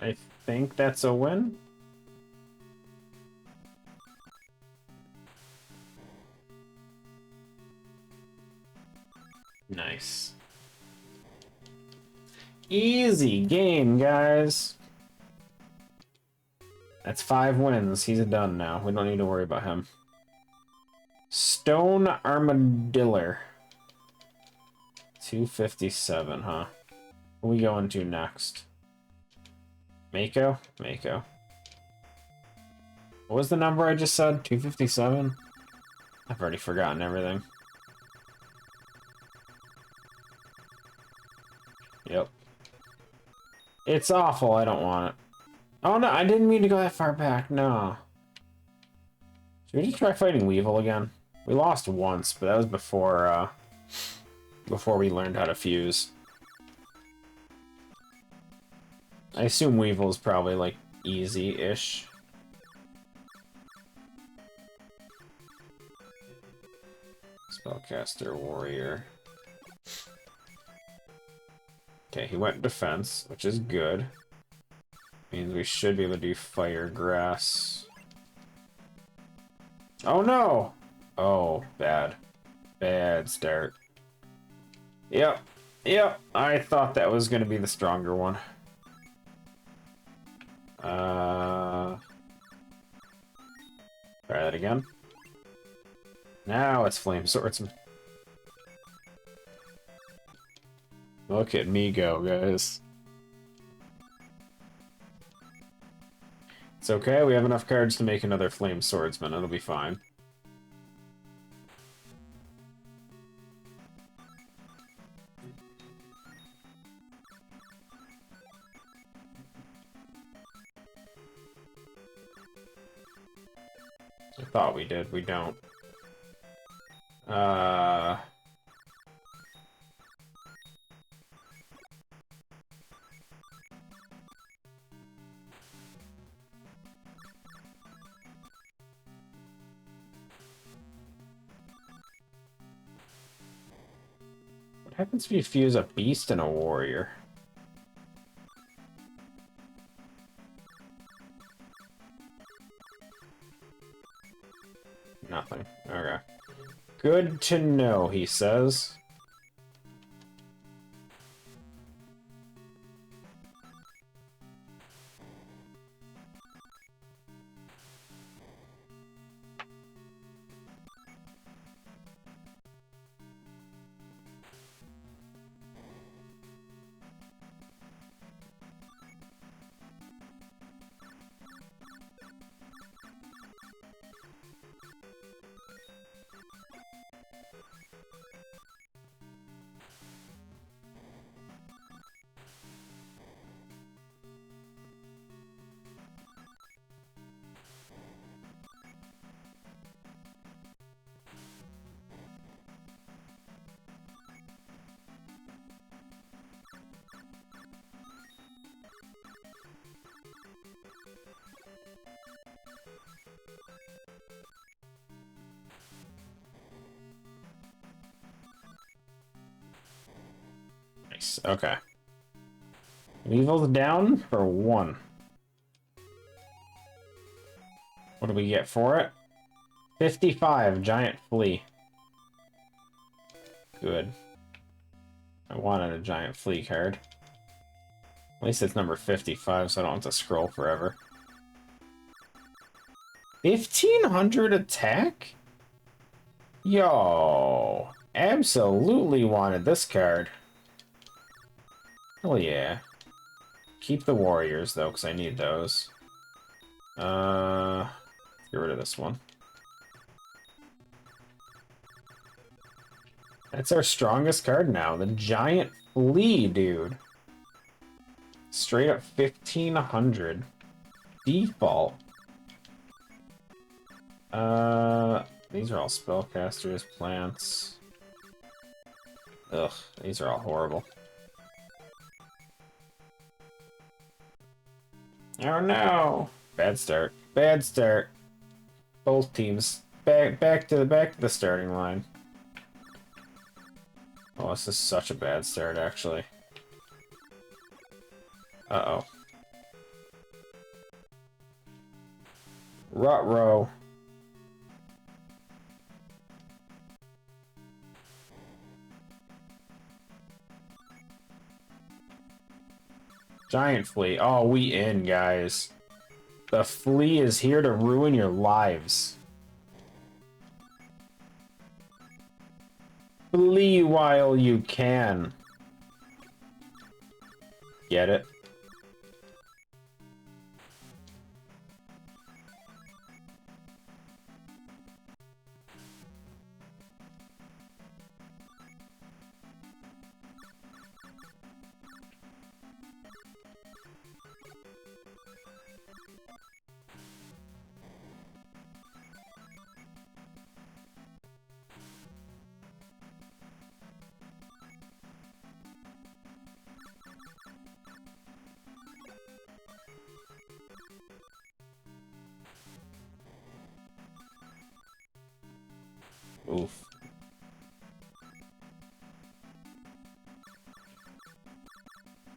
[SPEAKER 1] I think that's a win. Nice. Easy game, guys. That's 5 wins. He's done now. We don't need to worry about him. Stone Armadillo. 257, huh? What are we going to next? Mako? Mako. What was the number I just said? 257? I've already forgotten everything. Yep. It's awful. I don't want it. Oh, no. I didn't mean to go that far back. No. Should we just try fighting Weevil again? We lost once, but that was before we learned how to fuse. I assume Weevil is probably, like, easy-ish. Spellcaster Warrior. Okay, he went defense, which is good. Means we should be able to do Fire Grass. Oh no! Oh, bad. Bad start. Yep. Yep. I thought that was going to be the stronger one. Try that again. Now it's Flame Swordsman. Look at me go, guys. It's okay, we have enough cards to make another Flame Swordsman. It'll be fine. I thought we did. We don't. What happens if you fuse a beast and a warrior? Nothing. Okay. Good to know, he says. Nice. Okay. Weevil's down for 1. What do we get for it? 55, Giant Flea. Good. I wanted a Giant Flea card. At least it's number 55, so I don't have to scroll forever. 1500 attack? Yo, absolutely wanted this card. Hell yeah. Keep the warriors, though, because I need those. Get rid of this one. That's our strongest card now. The Giant Flea, dude. Straight up 1500. Default. These are all spellcasters, plants. Ugh, these are all horrible. Oh no! Bad start. Bad start. Both teams back to the starting line. Oh, this is such a bad start, actually. Uh-oh. Ruh-roh. Giant Flea. Oh, we in, guys. The Flea is here to ruin your lives. Flee while you can. Get it? Oof.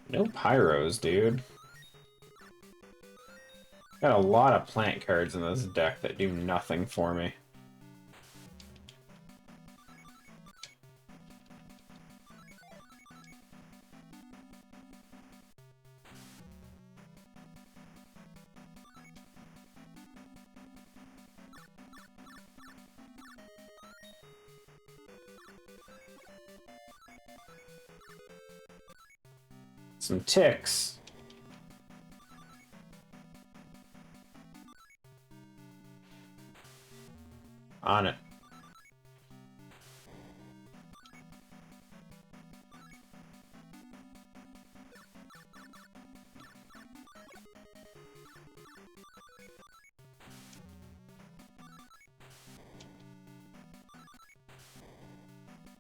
[SPEAKER 1] No pyros, dude. Got a lot of plant cards in this deck that do nothing for me. Some ticks. On it.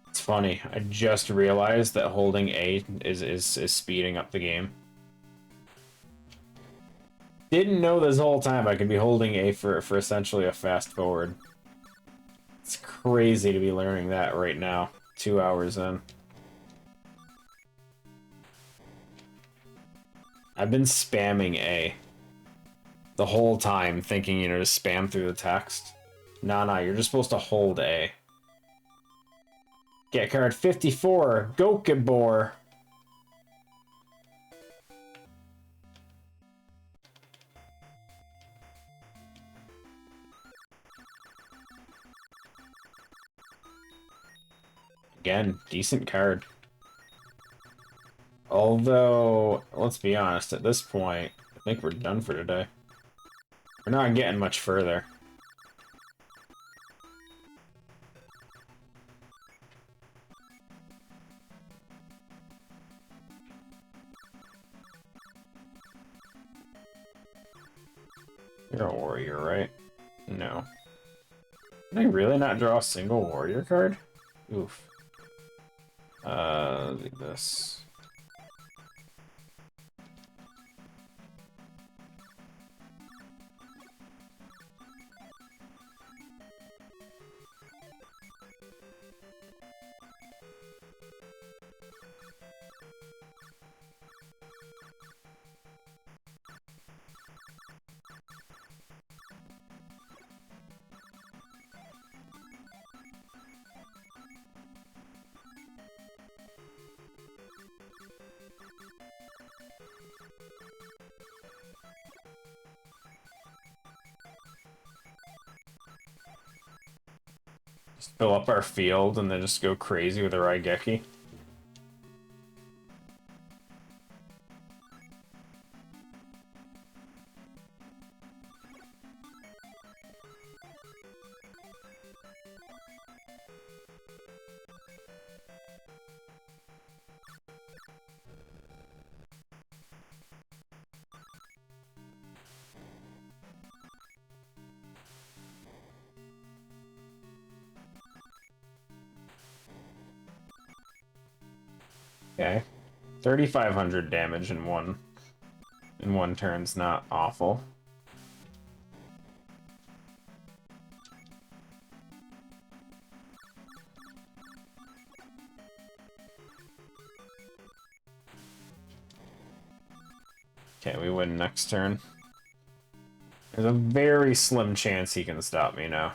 [SPEAKER 1] It's funny, I just realized that holding A is speeding up the game. Didn't know this whole time I could be holding A for essentially a fast forward. It's crazy to be learning that right now, 2 hours in. I've been spamming A the whole time, thinking, you know, to spam through the text. Nah, you're just supposed to hold A. Get card 54, Gokebor. Again, decent card. Although, let's be honest, at this point, I think we're done for today. We're not getting much further. You're a warrior, right? No. Did I really not draw a single warrior card? Oof. Like this. Just fill up our field and then just go crazy with a Raigeki. Okay. 3,500 damage in one turn's not awful. Okay, we win next turn. There's a very slim chance he can stop me now.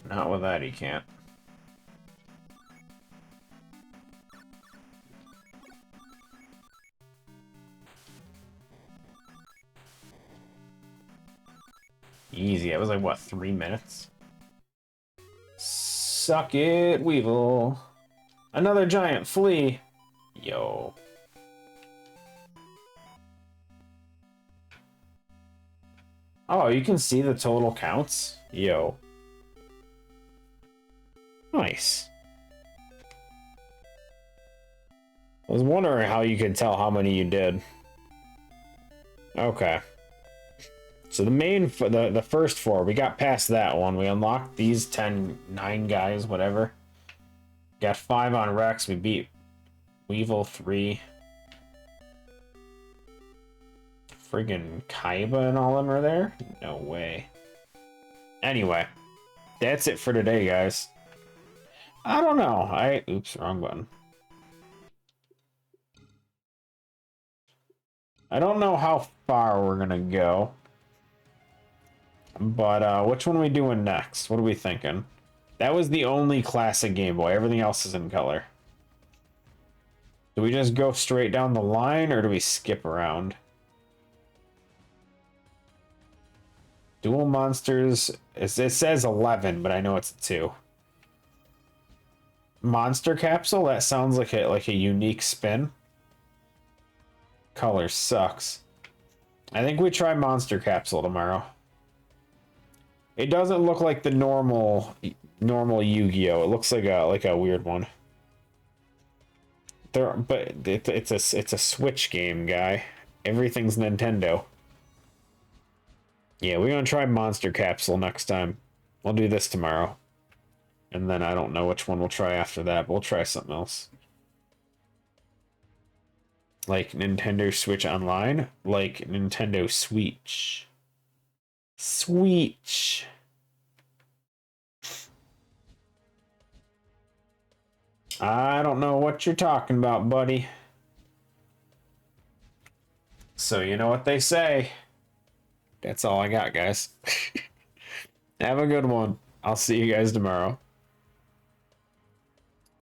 [SPEAKER 1] Not with that, he can't. Easy. It was like, what, 3 minutes? Suck it, Weevil. Another giant flea. Yo. Oh, you can see the total counts? Yo. Nice. I was wondering how you could tell how many you did. Okay. So the first 4, we got past that one. We unlocked these 9 guys, whatever. Got 5 on Rex. We beat Weevil 3. Friggin' Kaiba and all of them are there? No way. Anyway, that's it for today, guys. I don't know. Oops, wrong button. I don't know how far we're gonna go. But, which one are we doing next? What are we thinking? That was the only classic Game Boy. Everything else is in color. Do we just go straight down the line, or do we skip around? Duel Monsters... It says 11, but I know it's a 2. Monster Capsule? That sounds like a unique spin. Color sucks. I think we try Monster Capsule tomorrow. It doesn't look like the normal Yu-Gi-Oh! It looks like a weird one. But it's a Switch game, guy. Everything's Nintendo. Yeah, we're gonna try Monster Capsule next time. We'll do this tomorrow. And then I don't know which one we'll try after that, but we'll try something else. Like Nintendo Switch Online? Like Nintendo Switch. Switch. I don't know what you're talking about, buddy. So you know what they say. That's all I got, guys. Have a good one. I'll see you guys tomorrow.